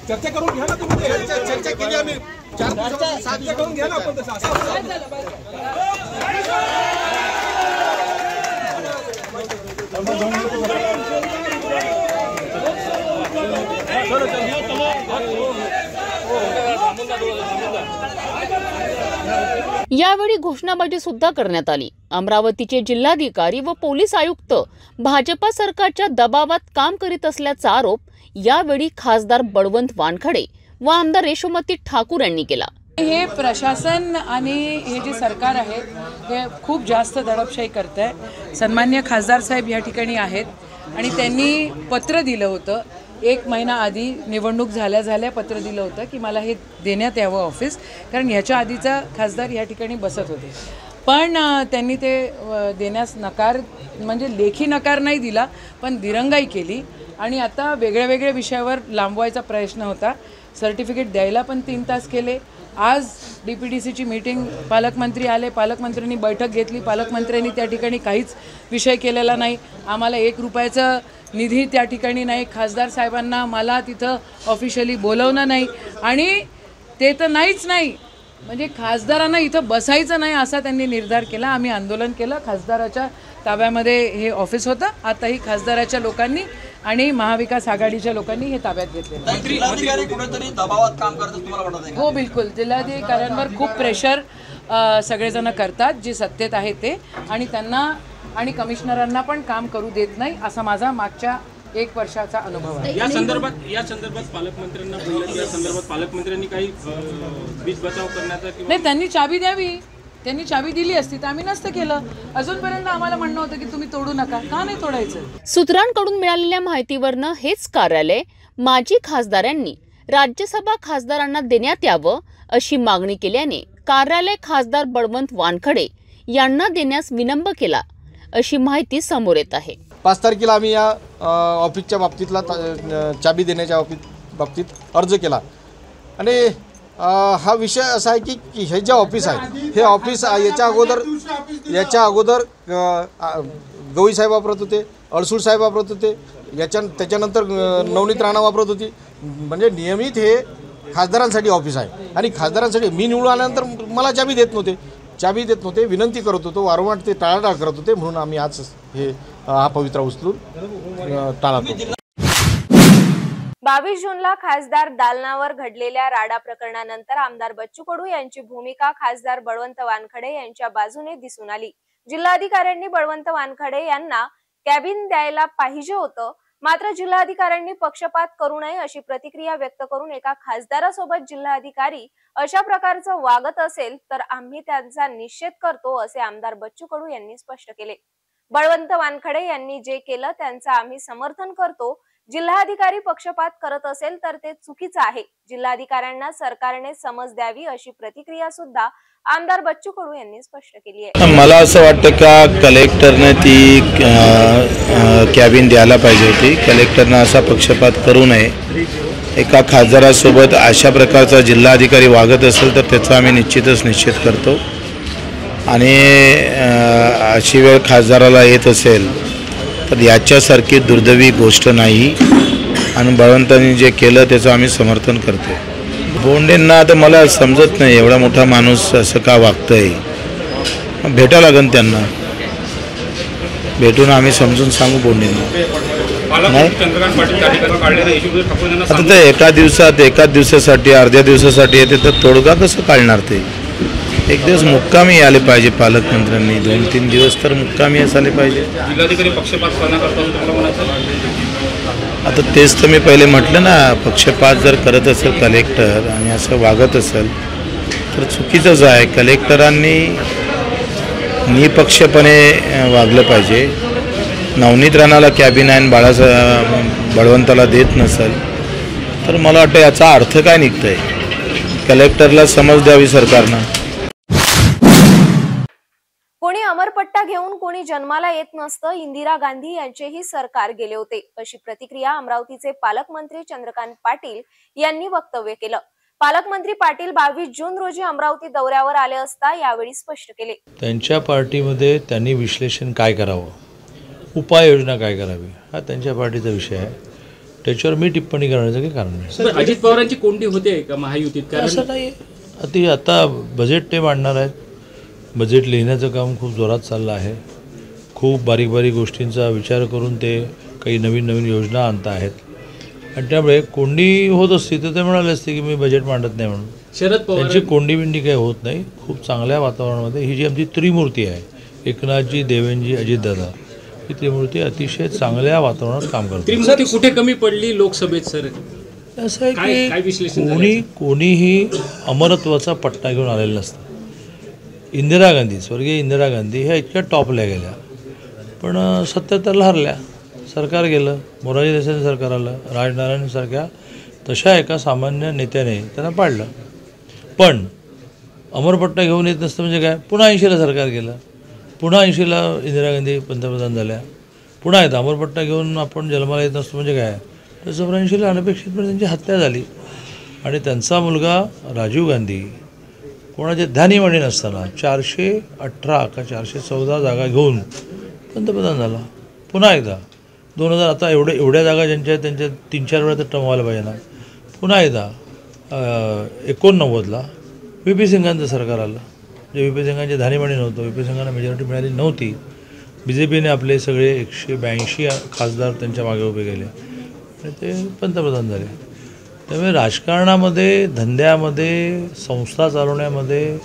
चर्चा करून घ्या ना तुम्ही. चर्चा केली आम्ही 4 दिवसापासून, चर्चा करून घ्या ना आपण तसं. यावेळी घोषणाबाजी सुद्धा करण्यात आली. अमरावतीचे जिल्हाधिकारी व पोलीस आयुक्त भाजपा सरकारच्या दबावात काम करीत असल्याचा आरोप यावेळी खासदार बळवंत वानखडे व आमदार यशोमती ठाकूर यांनी केला. हे प्रशासन आणि हे जे सरकार आहे हे खूप जास्त दडपशाही करत आहे. सन्मान्य खासदार साहेब या ठिकाणी आहेत आणि त्यांनी पत्र दिलं होतं 1 महिना आधी, निवडणूक झाल्या पत्र दिलं होतं की मला हे देण्यात यावं ऑफिस, कारण ह्याच्या आधीचा खासदार या ठिकाणी बसत होते. पण त्यांनी ते देण्यास नकार, म्हणजे लेखी नकार नाही दिला पण दिरंगाई केली आणि आता वेगळ्या विषयावर लांबवायचा प्रयत्न होता. सर्टिफिकेट द्यायला पण 3 तास केले. आज DPDCची मीटिंग, पालकमंत्री आले, पालकमंत्र्यांनी बैठक घेतली, पालकमंत्र्यांनी त्या ठिकाणी काहीच विषय केलेला नाही. आम्हाला 1 रुपयाचा निधी त्या ठिकाणी नाही. खासदार साहेबांना मला तिथं ऑफिशियली बोलवणं नाही आणि ते तर नाहीच नाही, म्हणजे खासदारांना इथं बसायचं नाही असा त्यांनी निर्धार केला. आम्ही आंदोलन केलं. खासदाराच्या ताब्यामध्ये हे ऑफिस होतं. आताही खासदाराच्या लोकांनी आणि महाविकास आघाडीच्या लोकांनी हे ताब्यात घेतले. हो बिलकुल, जिल्हाधिकाऱ्यांवर खूप प्रेशर सगळेजण करतात जे सत्तेत आहे ते, आणि त्यांना आणि कमिशनरांना पण काम करू देत नाही असा माझा मागच्या 1 वर्षाचा अनुभव आहे. या संदर्भात पालकमंत्र्यांनी काही बीज बचाव करण्याचा नाही, त्यांनी चाबी द्यावी. त्यांनी चाबी दिली असती तर आम्ही नसतं केलं. अजूनपर्यंत आम्हाला म्हणणं होतं की तुम्ही तोडू नका. का नाही तोडायचं? सूत्रांकडून मिळालेल्या माहितीवरनं हेच कार्यालय माजी खासदारांनी राज्यसभा खासदारांना देण्यात यावं अशी मागणी केल्याने कार्यालय खासदार बळवंत वानखडे यांना देण्यास विलंब केला अशी माहिती समोर येत आहे. 5 तारखेला आम्ही या ऑफिसच्या बाबतीतला चाबी देण्याच्या बाबतीत अर्ज केला आणि हा विषय असा आहे की हे जे ऑफिस आहे हे ऑफिस याच्या अगोदर गवई साहेब वापरत होते, अडसूळ साहेब वापरत होते, त्याच्यानंतर नवनीत राणा वापरत होती. म्हणजे नियमित हे खासदारांसाठी ऑफिस आहे आणि खासदारांसाठी मी निवडून आल्यानंतर मला चाबी देत नव्हते, विनंती करत होतो, वारंवार ते टाळाटाळ करत होते. म्हणून आम्ही आज हा पवित्रा उचलून टाळतो. 22 जूनला खासदार दालनावर घडलेल्या राडा प्रकरणानंतर आमदार बच्चू कडू यांची भूमिका खासदार बळवंत वानखडे यांच्या बाजूने दिसून आली. जिल्हाधिकाऱ्यांनी बळवंत वानखडे यांना कॅबिन द्यायला पाहिजे होतं, मात्र जिल्हाधिकाऱ्यांनी पक्षपात करू नये अशी प्रतिक्रिया व्यक्त करून एका खासदारासोबत जिल्हाधिकारी अशा प्रकारचं वागत असेल तर आम्ही त्यांचा निषेध करतो असे आमदार बच्चू कडू यांनी स्पष्ट केले। बळवंत वानखडे यांनी जे केलं त्यांचं आम्ही समर्थन करतो। जिल्हाधिकारी पक्षपात करत असेल तर ते चुकीचं आहे। जिल्हाधिकाऱ्यांना सरकारने समज द्यावी अशी प्रतिक्रिया सुद्धा आमदार बच्चू कडू यांनी स्पष्ट केली आहे। मला असं वाटतं का कलेक्टरने ती कॅबिन द्यायला पाहिजे होती। कलेक्टरने असा पक्षपात करू नये। एका खासदारासोबत अशा प्रकारचा जिल्हाधिकारी वागत असेल तर त्याचा आम्ही निश्चितच निषेध करतो आणि अशी वेळ खासदाराला येत असेल तर याच्यासारखी दुर्दैवी गोष्ट नाही आणि बळवंतांनी जे केलं त्याचं आम्ही समर्थन करतो। बोंडेंना आता मला समजत नाही एवढा मोठा माणूस असं का वागतंय। भेटा लागेल त्यांना, भेटून आम्ही समजून सांगू बोंडेंना। नाही आता ते एका दिवसासाठी अर्ध्या दिवसासाठी येते तर तोडगा कसं काढणार ते। एक दिवस मुक्कामी आले पाहिजे पालकमंत्र्यांनी, 2-3 दिवस तर मुक्कामी आले पाहिजे। जिल्हाधिकारी पक्षपात आता तेच तर मी पहिले म्हटलं ना, पक्षपात जर करत असेल कलेक्टर आणि असं वागत असेल तर चुकीचंच आहे। कलेक्टरांनी निपक्षपणे वागलं पाहिजे। नवनीत राणाला कॅबिन आहे बळवंताला देत नसेल तर मला वाटतं याचा अर्थ काय निघतंय। कलेक्टरला समज द्यावी सरकारनं। कोणी अमरपट्टा घेऊन कोणी जन्माला येत नसतं, इंदिरा गांधी यांचेही सरकार गेले होते अशी प्रतिक्रिया अमरावतीचे पालकमंत्री चंद्रकांत पाटील यांनी वक्तव्य केलं। पालकमंत्री पाटील 22 जून रोजी अमरावती दौऱ्यावर आले असता यावेळी स्पष्ट केले। त्यांच्या पार्टीमध्ये त्यांनी विश्लेषण काय करावं, उपाययोजना काय करावी हा त्यांच्या पार्टीचा विषय आहे। त्याच्यावर मी टिप्पणी करण्याचं काही कारण नाही। अजित पवारांची कोंडी होते का महायुतीत? असं नाही, आता बजेट ते मांडणार आहेत। बजेट लिहिण्याचं काम खूप जोरात चाललं आहे। खूप बारीक बारीक गोष्टींचा विचार करून ते काही नवीन नवीन योजना आणत आहेत आणि त्यामुळे कोंडी होत असती तर ते म्हणाले असते की मी बजेट मांडत नाही म्हणून। शरद पवार त्यांची कोंडी बिंडी काही होत नाही। खूप चांगल्या वातावरणामध्ये ही जी आमची त्रिमूर्ती आहे, एकनाथजी, देवेंद्रजी, अजितदादा, ही त्रिमूर्ती अतिशय चांगल्या वातावरणात काम करते। त्रिमूर्ती कुठे कमी पडली लोकसभेत सर? असं आहे की कोणीही अमरत्वाचा पट्टा घेऊन आलेला नसतं। इंदिरा गांधी, स्वर्गीय इंदिरा गांधी ह्या इतक्या टॉपला गेल्या पण 77ला हरल्या, सरकार गेलं, मोरारजी देसाई सरकार आलं, राजनारायणसारख्या तशा एका सामान्य नेत्याने त्यांना पाडलं। पण अमरपट्टा घेऊन येत नसतं म्हणजे काय, पुन्हा 80ला सरकार गेलं, पुन्हा 80ला इंदिरा गांधी पंतप्रधान झाल्या, पुन्हा येतं अमरपट्टा घेऊन आपण जन्माला येत नसतो म्हणजे काय। तर 84ला अनपेक्षितपणे त्यांची हत्या झाली आणि त्यांचा मुलगा राजीव गांधी कोणाचे ध्यानीमणी नसताना 418 का 414 जागा घेऊन पंतप्रधान झाला। पुन्हा एकदा 2000 आता एवढ्या जागा ज्यांच्या त्यांच्या 3-4 वेळा तर टमवायला पाहिजे ना। पुन्हा एकदा 89ला VP सिंगांचं सरकार आलं, जे VP सिंगांचे ध्यानीमणी नव्हतं, VP सिंगांना मेजॉरिटी मिळाली नव्हती। BJPने आपले सगळे 182 खासदार त्यांच्या मागे उभे केले आणि ते पंतप्रधान झाले। त्यामुळे राजकारणामध्ये, धंद्यामध्ये, संस्था चालवण्यामध्ये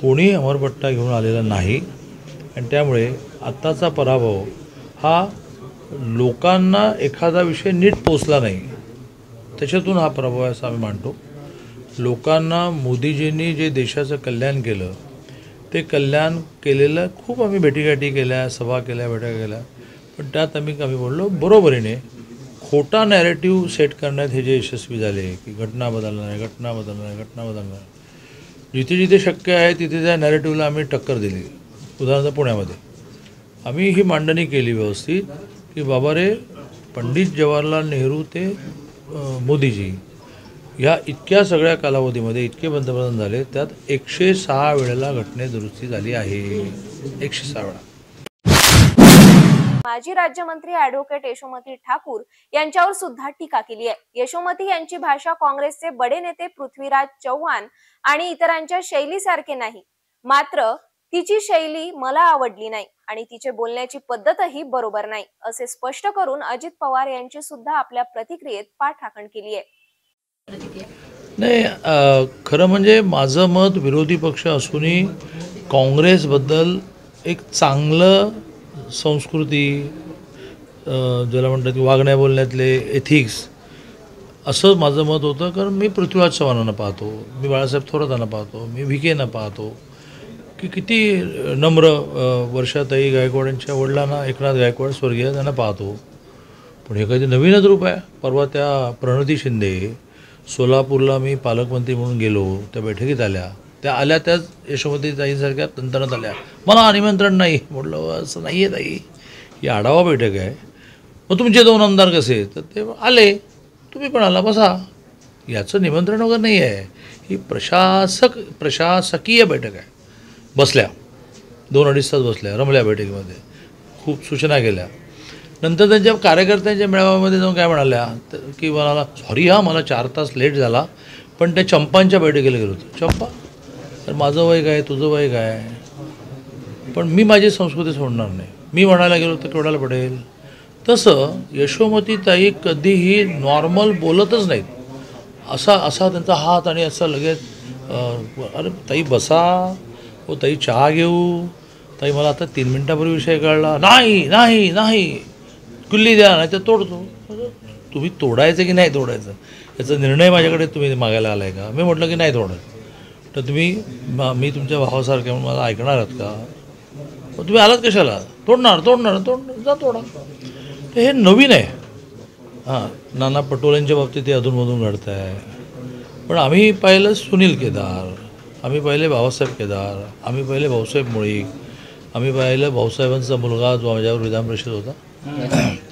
कोणी अमरपट्टा घेऊन आलेला नाही आणि त्यामुळे आत्ताचा पराभव हा लोकांना एखादा विषय नीट पोचला नाही त्याच्यातून हा पराभव आहे असं आम्ही मानतो। लोकांना मोदीजींनी जे देशाचं कल्याण केलं ते कल्याण केलेलं खूप आम्ही भेटीगाठी केल्या, सभा केल्या, बैठका केल्या, पण त्यात आम्ही बोललो बरोबरीने खोटा नॅरेटिव्ह सेट करण्यात हे जे यशस्वी झाले की घटना बदलणार आहे, घटना बदलणार आहे, घटना बदलणार आहे, जिथे जिथे शक्य आहे तिथे त्या नॅरेटिव्हला आम्ही टक्कर दिली। उदाहरणार्थ पुण्यामध्ये आम्ही ही मांडणी केली व्यवस्थित की बाबा रे, पंडित जवाहरलाल नेहरू ते मोदीजी ह्या इतक्या सगळ्या कालावधीमध्ये इतके पंतप्रधान झाले, त्यात 106 वेळेला घटनेत दुरुस्ती झाली आहे, 106 वेळा। माजी राज्यमंत्री ॲडव्होकेट यशोमती ठाकूर यांच्यावर सुद्धा टीका केली आहे। यशोमती यांची भाषा काँग्रेसचे बडे नेते पृथ्वीराज चव्हाण आणि इतरांच्या शैलीसारखे नाही, मात्र तिची शैली मला आवडली नाही आणि तिचे बोलण्याची पद्धतही बरोबर नाही असे स्पष्ट करून अजित पवार यांची सुद्धा आपल्या प्रतिक्रियेत पाठराखण केली आहे। नाही, खरं म्हणजे माझं मत विरोधी पक्ष असूनही काँग्रेसबद्दल एक चांगलं संस्कृती, ज्याला म्हणतात की वागण्या बोलण्यातले एथिक्स, असं माझं मत होतं. कारण मी पृथ्वीराज चव्हाणांना पाहतो, मी बाळासाहेब थोरातांना पाहतो, मी विखेंना पाहतो की किती नम्र, वर्षाताई गायकवाडांच्या वडिलांना एकनाथ गायकवाड स्वर्गीय त्यांना पाहतो. पण हे काही नवीनच रूप आहे. परवा त्या प्रणती शिंदे सोलापूरला मी पालकमंत्री म्हणून गेलो, त्या बैठकीत आल्या, त्या आल्या त्याच यशोमतीताईंसारख्या तंत्रणात आल्या, मला निमंत्रण नाही. म्हटलं असं नाही आहे ताई, ही आढावा बैठक आहे. मग तुमचे 2 आमदार कसे? तर ते आले, तुम्ही पण आला, बसा. याचं निमंत्रण वगैरे नाही आहे, ही प्रशासकीय बैठक आहे. बसल्या 2-2.5 तास बसल्या, रमल्या बैठकीमध्ये, खूप सूचना केल्या. नंतर त्यांच्या कार्यकर्त्यांच्या मेळाव्यामध्ये जाऊन काय म्हणाल्या की मला सॉरी मला 4 तास लेट झाला, पण त्या चंपांच्या बैठकीला गेलो होतो. चंपा, तर माझं वय काय, तुझं वय काय, पण मी माझी संस्कृती सोडणार नाही. मी म्हणायला गेलो तर केवढ्याला पडेल. तसं यशोमतीताई कधीही नॉर्मल बोलतच नाहीत. असा त्यांचा हात आणि असं लगेच अरे ताई बसा, हो ताई चहा घेऊ, ताई मला आता 3 मिनटापूर्वी विषय कळला, नाही नाही नाही कुल्ली द्या नाही तर तोडतो. तुम्ही तोडायचं की नाही तोडायचं याचा निर्णय माझ्याकडे तुम्ही मागायला आलाय का? मी म्हटलं की नाही तोडायचं. तर तुम्ही मी तुमच्या भावासारख्या म्हणून मला ऐकणार आहात का? मग तुम्ही आलात कशाला? तोडणार जा तोडा. हे नवीन आहे. हां, नाना पटोलेंच्या बाबतीत ते अधूनमधून घडतं आहे. पण आम्ही पाहिलं सुनील केदार, आम्ही पाहिले भाऊसाहेब केदार, आम्ही पाहिले भाऊसाहेब मुळीक, आम्ही पाहिलं भाऊसाहेबांचा मुलगा जो माझ्यावर विधान परिषद होता,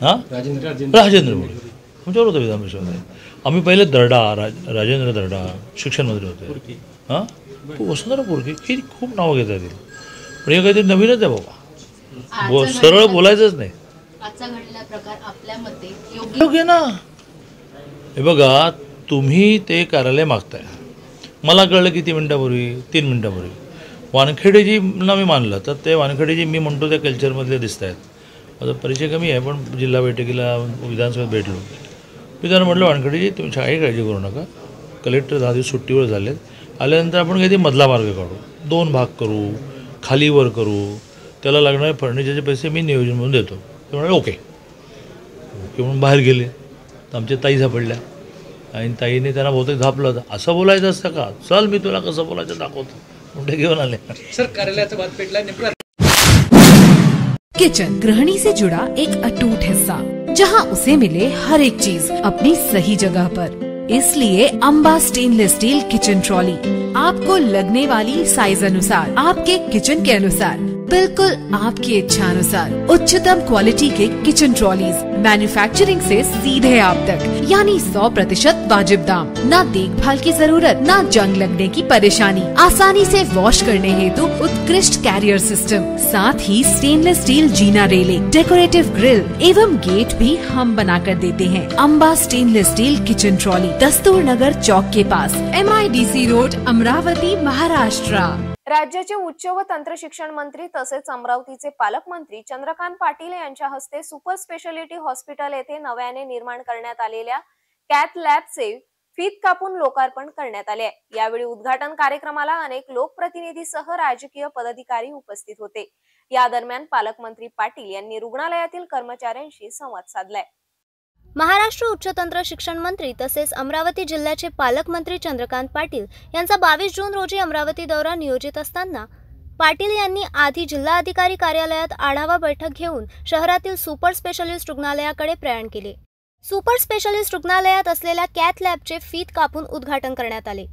हां राजेंद्र मुळीक आमच्यावर होता विधान परिषदेमध्ये. आम्ही पाहिले दर्डा, राजेंद्र दर्डा शिक्षण मंत्री होते. हां, वसुंधरा पुरके, ही खूप नावं घेता येतील. पण हे काहीतरी नवीनच आहे बाबा, सरळ बोलायचंच नाही. आजचा घडलेला प्रकार आपल्या मते योग्य ना? हे बघा, तुम्ही ते कार्यालय मागताय, मला कळलं किती मिनटापूर्वी, 3 मिनटापूर्वी. वानखेडेजींना मी मानलं तर ते वानखेडेजी मी म्हणतो त्या कल्चरमधले दिसत आहेत. माझा परिचय कमी आहे, पण जिल्हा बैठकीला विधानसभेत भेटलो. मी त्यांना म्हटलं वानखेडेजी तुम्ही काही काळजी करू नका, कलेक्टर 10 दिवस सुट्टीवर झालेत, आल्यानंतर आपण काहीतरी मधला मार्ग काढू, 2 भाग करू, खालीवर करू, त्याला लागणारे फर्निचरचे पैसे मी नियोजन म्हणून देतो. ते म्हणाले ओके म्हणून बाहेर गेले. तर आमच्या ताई सापडल्या आणि ताईने त्यांना बहुतेक झापलं. असं बोलायचं असतं का? चल मी तुला कसं बोलायचं दाखवतो, मोठे घेऊन आले. सर, कार्यालयाचा वाद पेटला नेमका. किचन गृहिणी से जुड़ा एक अटूट हिस्सा, जहां उसे मिले हर एक चीज अपनी सही जगह पर. इसलिए Amba stainless steel kitchen trolley आपको लगने वाली साइज अनुसार, आपके किचन के अनुसार, बिल्कुल आपकी इच्छा अनुसार उच्चतम क्वालिटी के किचन ट्रॉलीज मैन्युफैक्चरिंग से सीधे आप तक, यानी 100% वाजिब दाम, ना देखभाल की जरूरत, ना जंग लगने की परेशानी, आसानी से वॉश करने हेतु उत्कृष्ट कैरियर सिस्टम, साथ ही स्टेनलेस स्टील जीना रेलिंग, डेकोरेटिव ग्रिल एवं गेट भी हम बना कर देते हैं. Amba stainless steel kitchen trolley, Dastur Nagar Chowk के पास, MIDC रोड, अमरावती, महाराष्ट्र. राज्याचे उच्च व तंत्र शिक्षण मंत्री तसेच अमरावतीचे पालकमंत्री चंद्रकांत पाटील यांच्या हस्ते सुपर स्पेशालिटी हॉस्पिटल येथे नव्याने निर्माण करण्यात आलेल्या कॅथ लॅबचे फीत कापून लोकार्पण करण्यात आले. यावेळी उद्घाटन कार्यक्रमाला अनेक लोकप्रतिनिधीसह राजकीय पदाधिकारी उपस्थित होते. या दरम्यान पालकमंत्री पाटील यांनी रुग्णालयातील कर्मचाऱ्यांशी संवाद साधलाय. महाराष्ट्र उच्च तंत्र शिक्षण मंत्री तसेच अमरावती जिल्ह्याचे पालकमंत्री चंद्रकांत पाटील यांचा 22 जून रोजी अमरावती दौरा नियोजित असताना पाटील यांनी आधी जिल्हाधिकारी कार्यालयात आढावा बैठक घेऊन शहरातील सुपर स्पेशालिस्ट रुग्णालयाकडे प्रयाण केले. सुपर स्पेशालिस्ट रुग्णालयात असलेल्या कॅथ लॅबचे फीत कापून उद्घाटन करण्यात आले.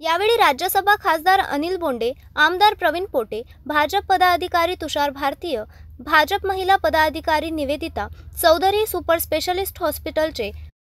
यावेळी राज्यसभा खासदार अनिल बोंडे, आमदार प्रवीण पोटे, भाजप पदाधिकारी तुषार भारतीय, भाजप महिला पदाधिकारी निवेदिता चौधरी, सुपर स्पेशालिस्ट हॉस्पिटलचे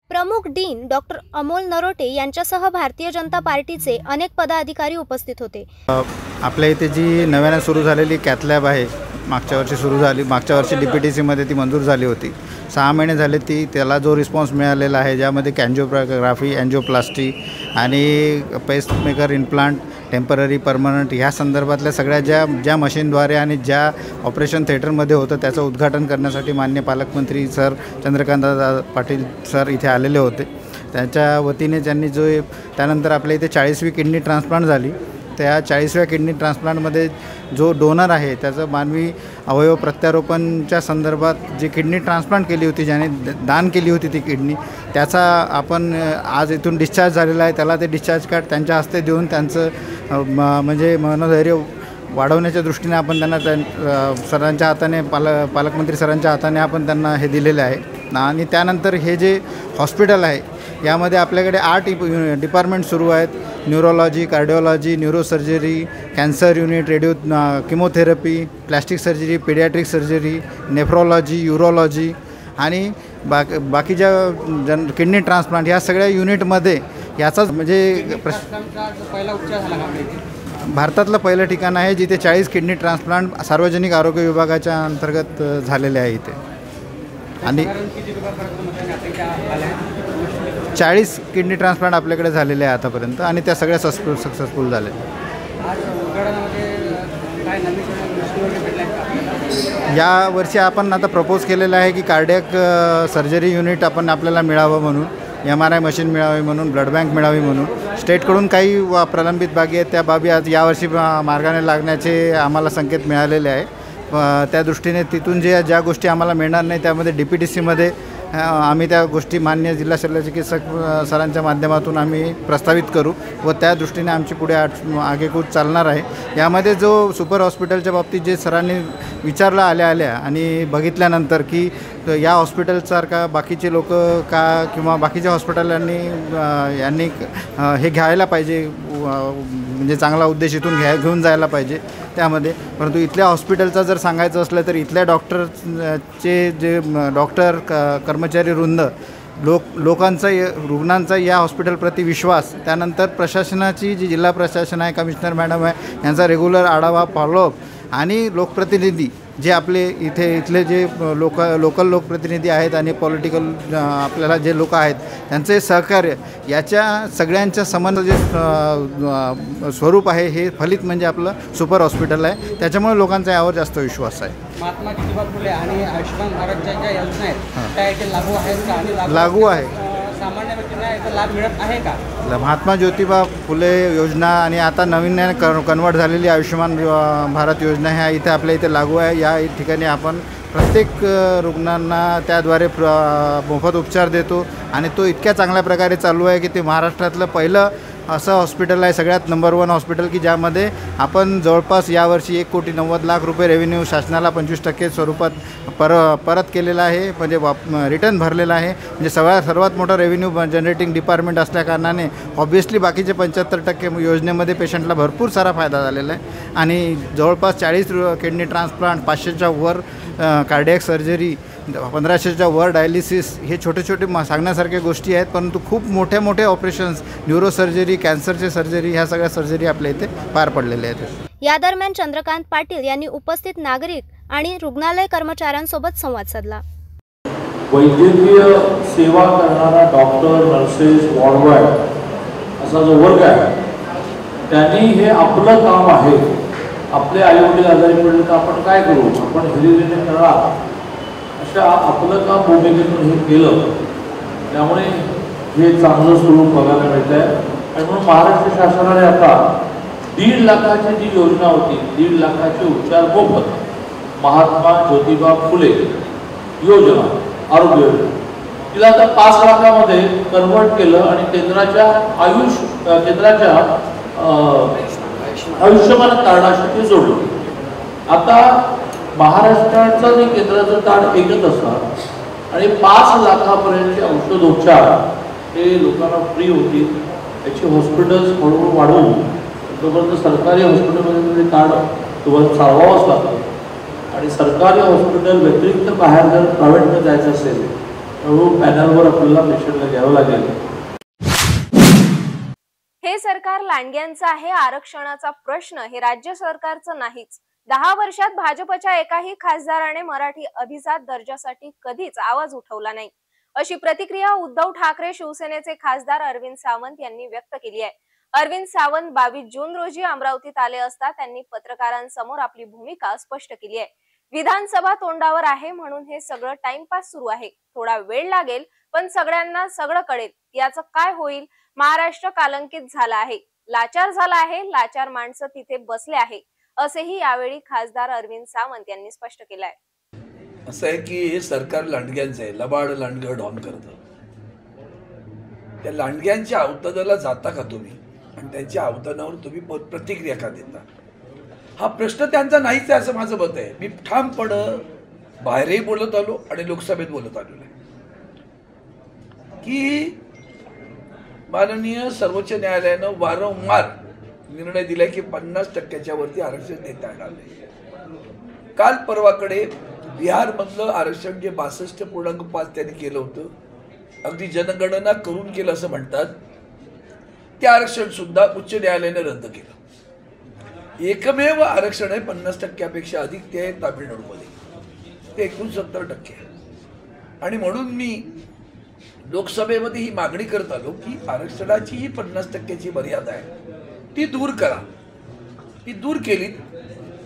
प्रमुख डीन डॉक्टर अमोल नरोटे यांच्यासह भारतीय जनता पार्टीचे अनेक पदाधिकारी उपस्थित होते. आपल्या इथे जी नव्याने सुरू झालेली कॅथ लॅब आहे, मागच्या वर्षी सुरू झाली, मागच्या वर्षी DPTCमध्ये ती मंजूर झाली होती. 6 महिने झाले त्याला जो रिस्पॉन्स मिळालेला आहे, ज्यामध्ये कॅन्जिओग्राफी, एन्जिओप्लास्टी आणि पेसमेकर, इम्प्लांट, टेम्पररी, परमनंट ह्या संदर्भातल्या सगळ्या ज्या मशीनद्वारे आणि ज्या ऑपरेशन थिएटरमध्ये होतं त्याचं उद्घाटन करण्यासाठी माननीय पालकमंत्री सर चंद्रकांत पाटील सर इथे आलेले होते. त्यांच्या वतीने त्यांनी त्यानंतर आपल्या इथे 40वी किडनी ट्रान्सप्लांट झाली. त्या 40व्या किडनी ट्रान्सप्लांटमध्ये जो डोनर आहे त्याचं मानवी अवयव प्रत्यारोपणच्या संदर्भात जी किडनी ट्रान्सप्लांट केली होती, ज्याने दान केली होती ती किडनी, त्याचा आपण आज इथून डिस्चार्ज झालेला आहे, त्याला ते डिस्चार्ज कार्ड त्यांच्या हस्ते देऊन त्यांचं म्हणजे मनोधैर्य वाढवण्याच्या दृष्टीने आपण त्यांना सरांच्या हाताने पालकमंत्री सरांच्या हाताने आपण त्यांना हे दिलेले आहे. आणि त्यानंतर हे जे हॉस्पिटल आहे यामध्ये आपल्याकडे 8 डिपार्टमेंट सुरू आहेत. Neurology, cardiology, neurosurgery, cancer unit, chemotherapy, plastic surgery, paediatric surgery, nephrology, urology आणि बाकीच्या किडनी ट्रान्सप्लांट या सगळ्या युनिटमध्ये याचाच म्हणजे पहिला उपचार झाला का? भारतातलं पहिलं ठिकाण आहे जिथे 40 किडनी ट्रान्सप्लांट सार्वजनिक आरोग्य विभागाच्या अंतर्गत झालेले आहे इथे. आणि 40 किडनी ट्रान्सप्लांट आपल्याकडे झालेले आहे आतापर्यंत आणि त्या सगळ्या सक्सेसफुल झाले. या वर्षी आपण आता प्रपोज केलेलं आहे की कार्डियक सर्जरी युनिट आपल्याला मिळावं म्हणून, MRI मशीन मिळावी म्हणून, ब्लड बँक मिळावी म्हणून. स्टेटकडून काही प्रलंबित बाबी आहेत, त्या बाबी आज यावर्षी मार्गाने लागण्याचे आम्हाला संकेत मिळालेले आहे. त्या दृष्टीने तिथून ज्या गोष्टी आम्हाला मिळणार नाही त्यामध्ये DPTCमध्ये आम्ही त्या गोष्टी मान्य जिल्हा शल्यचिकित्सक सरांच्या माध्यमातून आम्ही प्रस्तावित करू व त्या दृष्टीने आमची पुढे आगेकूच चालणार आहे. यामध्ये जो सुपर हॉस्पिटलच्या बाबतीत जे सरांनी विचारलं आल्या आणि बघितल्यानंतर की या हॉस्पिटलसारखा बाकीचे लोक का किंवा बाकीच्या हॉस्पिटलांनी हे घ्यायला पाहिजे, म्हणजे चांगला उद्देश इथून घेऊन जायला पाहिजे त्यामध्ये. परंतु इथल्या हॉस्पिटलचा जर सांगायचं असलं तर इथल्या डॉक्टरचे जे डॉक्टर कर्मचारी वृंद लोकांचा रुग्णांचा या हॉस्पिटलप्रती विश्वास, त्यानंतर प्रशासनाची जी जिल्हा प्रशासन आहे, कमिशनर मॅडम आहे, यांचा रेग्युलर आढावा फॉलोअप आणि लोकप्रतिनिधी जे इथले जे लोकल लोकप्रतिनिधी आहेत आणि पॉलिटिकल आपल्याला जे लोक आहेत त्यांचे सहकार्य, याच्या सगळ्यांच्या संबंध जे स्वरूप आहे हे फलित म्हणजे आपलं सुपर हॉस्पिटल आहे. त्याच्यामुळे लोकांचा यावर जास्त विश्वास आहे. महात्मा ज्योतिबा फुले आणि आयुष्यमान भारतच्या ज्या योजना आहेत त्या इथे लागू आहेत का? आणि लागू आहे. सामान्य व्यक्तींना याचा लाभ मिळत आहे का? महात्मा ज्योतिबा फुले योजना आणि आता नवीन कन्वर्ट झालेली आयुष्यमान भारत योजना ह्या इथे आपल्या इथे लागू आहे. या ठिकाणी आपण प्रत्येक रुग्णांना त्याद्वारे मोफत उपचार देतो आणि तो इतक्या चांगल्या प्रकारे चालू आहे की ते महाराष्ट्रातलं पहिलं असं हॉस्पिटल आहे, सगळ्यात नंबर 1 हॉस्पिटल की ज्यामध्ये आपण जवळपास यावर्षी 1,90,00,000 रुपये रेव्हेन्यू शासनाला 25% स्वरूपात परत केलेला आहे, म्हणजे रिटर्न भरलेला आहे. म्हणजे सर्वात मोठा रेव्हेन्यू जनरेटिंग डिपार्टमेंट असल्याकारणाने ऑब्व्हियसली बाकीचे 75% योजनेमध्ये पेशंटला भरपूर सारा फायदा झालेला आहे. आणि जवळपास 40 किडनी ट्रान्सप्लांट, 500च्या वर कार्डियक सर्जरी, 1500च्या वर डायलिसिस, हे छोटे सांगण्यासारख्या गोष्टी आहेत. परंतु खूप मोठे ऑपरेशन्स, न्यूरोसर्जरी, कॅन्सरचे सर्जरी, ह्या सगळ्या सर्जरी आपल्या इथे पार पडलेल्या आहेत. या दरम्यान चंद्रकांत पाटील यांनी उपस्थित नागरिक आणि रुग्णालय कर्मचाऱ्यांसोबत संवाद साधला. वैद्यकीय सेवा करणारा डॉक्टर, नर्सेस, वॉर्डबॉय असा जो वर्ग आहे त्यांनी हे आपलं काम आहे. आपले आईवडील आजारी पडले तर आपण काय करू, आपण हिरिरीने करा अशा आपलं काम भूमिकेतून हे केलं. त्यामुळे हे चांगलं स्वरूप बघायला मिळत आहे. आणि म्हणून महाराष्ट्र शासनाने आता 1.5 लाखाची जी योजना होती, 1.5 लाखाचे उपचार मोफत, महात्मा ज्योतिबा फुले योजना, आरोग्य योजना, तिला आता 5 लाखामध्ये कन्वर्ट केलं आणि केंद्राच्या आयुष्यमान कार्डाशी जोडलं. आता महाराष्ट्राचं जे केंद्राचं कार्ड एकच असणार आणि 5 लाखापर्यंतचे औषधोपचार हे लोकांना फ्री होतील. याची हॉस्पिटल्स हळूहळू वाढवून तोपर्यंत सरकारी हॉस्पिटलमध्ये कार्ड तुम्हाला चालवावंच लागतं. आणि सरकारी हॉस्पिटल व्यतिरिक्त बाहेर जर प्रायव्हेटमध्ये जायचं असेल हळूहळू पॅनलवर आपल्याला पेशंटला घ्यावं लागेल. हे सरकार लांडग्यांचं आहे. आरक्षणाचा प्रश्न हे राज्य सरकारचं नाहीच. 10 वर्षात भाजपच्या एकाही खासदाराने मराठी अभिजात दर्जासाठी कधीच आवाज उठवला नाही, अशी प्रतिक्रिया उद्धव ठाकरे शिवसेनेचे खासदार अरविंद सावंत यांनी व्यक्त केली आहे. अरविंद सावंत 22 जून रोजी अमरावतीत आले असता त्यांनी पत्रकारांसमोर आपली भूमिका स्पष्ट केली आहे. विधानसभा तोंडावर आहे म्हणून हे सगळं टाइमपास सुरू आहे. थोडा वेळ लागेल पण सगळ्यांना सगळं कळेल. याचं काय होईल? महाराष्ट्र कालंकित झाला आहे. लाचार झाला आहे, लाचार माणसं तिथे बसले आहे, असेही यावेळी खासदार अरविंद सावंत यांनी स्पष्ट केलं आहे. असं आहे की हे सरकार लांडग्यांचं आहे, लबाड लांडगं डॉन करतं. त्या लांडग्यांच्या अवतादाला जाता का तुम्ही आणि त्यांच्या अवतानावर तुम्ही प्रतिक्रिया का देता? हा प्रश्न त्यांचा नाहीच आहे असं माझं मत आहे. मी ठामपणं बाहेरही बोलत आलो आणि लोकसभेत बोलत आलेलो आहे की माननीय सर्वोच्च न्यायालयानं वारंवार निर्णय दिलाय की 50% वरती आरक्षण देता येणार नाही. काल परवाकडे बिहारमधलं आरक्षण जे 62.5 त्यांनी केलं होतं, अगदी जनगणना करून केलं असं म्हणतात, ते आरक्षण सुद्धा उच्च न्यायालयाने रद्द केलं. एकमेव आरक्षण आहे 50%पेक्षा अधिक, ते आहे तामिळनाडूमध्ये, ते 69% आहे. आणि म्हणून मी लोकसभेमध्ये ही मागणी करत आलो की आरक्षणाची ही 50%ची मर्यादा आहे ती दूर करा. ती दूर केली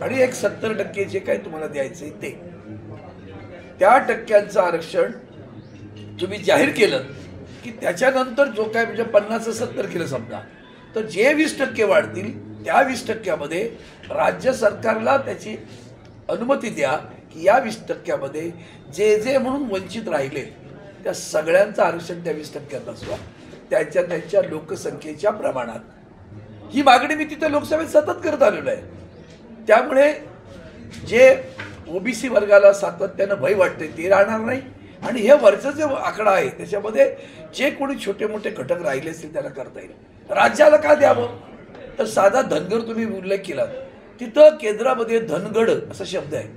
आणि एक 70% जे काय तुम्हाला द्यायचंय ते, त्या टक्क्यांचं आरक्षण तुम्ही जाहीर केलं की त्याच्यानंतर जो काय म्हणजे 50-70 केलं समजा, तर जे 20% वाढतील त्या 20%मध्ये राज्य सरकारला त्याची अनुमती द्या की या 20%मध्ये जे जे म्हणून वंचित राहिले त्या सगळ्यांचं आरक्षण त्या 20%त असवा, त्यांच्या लोकसंख्येच्या प्रमाणात. ही मागणी मी तिथे लोकसभेत सतत करत आलेलो आहे. त्यामुळे जे ओबीसी वर्गाला सातत्यानं भय वाटते ते राहणार नाही आणि हे वरचं जे आकडा आहे त्याच्यामध्ये जे कोणी छोटे मोठे घटक राहिले असतील त्याला करता येईल. राज्याला का द्यावं? तर साधा धनगर तुम्ही उल्लेख केला, तिथं केंद्रामध्ये धनगड असा शब्द आहे.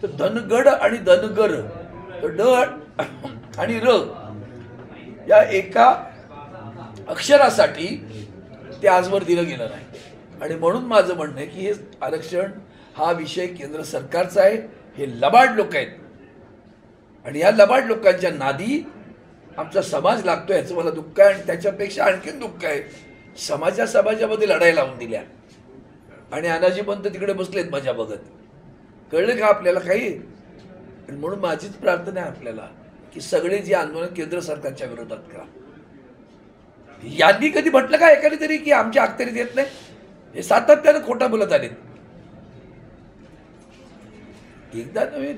तर धनगड आणि धनगर, ड आणि र या एका अक्षरासाठी ते आजवर दिलं गेलं नाही. आणि म्हणून माझं म्हणणं आहे की हे आरक्षण हा विषय केंद्र सरकारचा आहे. हे लबाड लोक आहेत आणि या लबाड लोकांच्या नादी आमचा समाज लागतो, याचं मला दुःख आहे. आणि त्याच्यापेक्षा आणखीन दुःख आहे, समाजामध्ये लढाई लावून दिल्या आणि अनाजीपंत तिकडे बसलेत मजा बघत. कळलं का आपल्याला काही? आणि म्हणून माझीच प्रार्थना आहे आपल्याला की सगळे जे आंदोलन केंद्र सरकारच्या विरोधात करा. यांनी कधी म्हटलं का एखादी तरी की आमच्या अखत्यारीत येत नाही? हे सातत्यानं खोटा बोलत आलेत. एकदा नव्हे,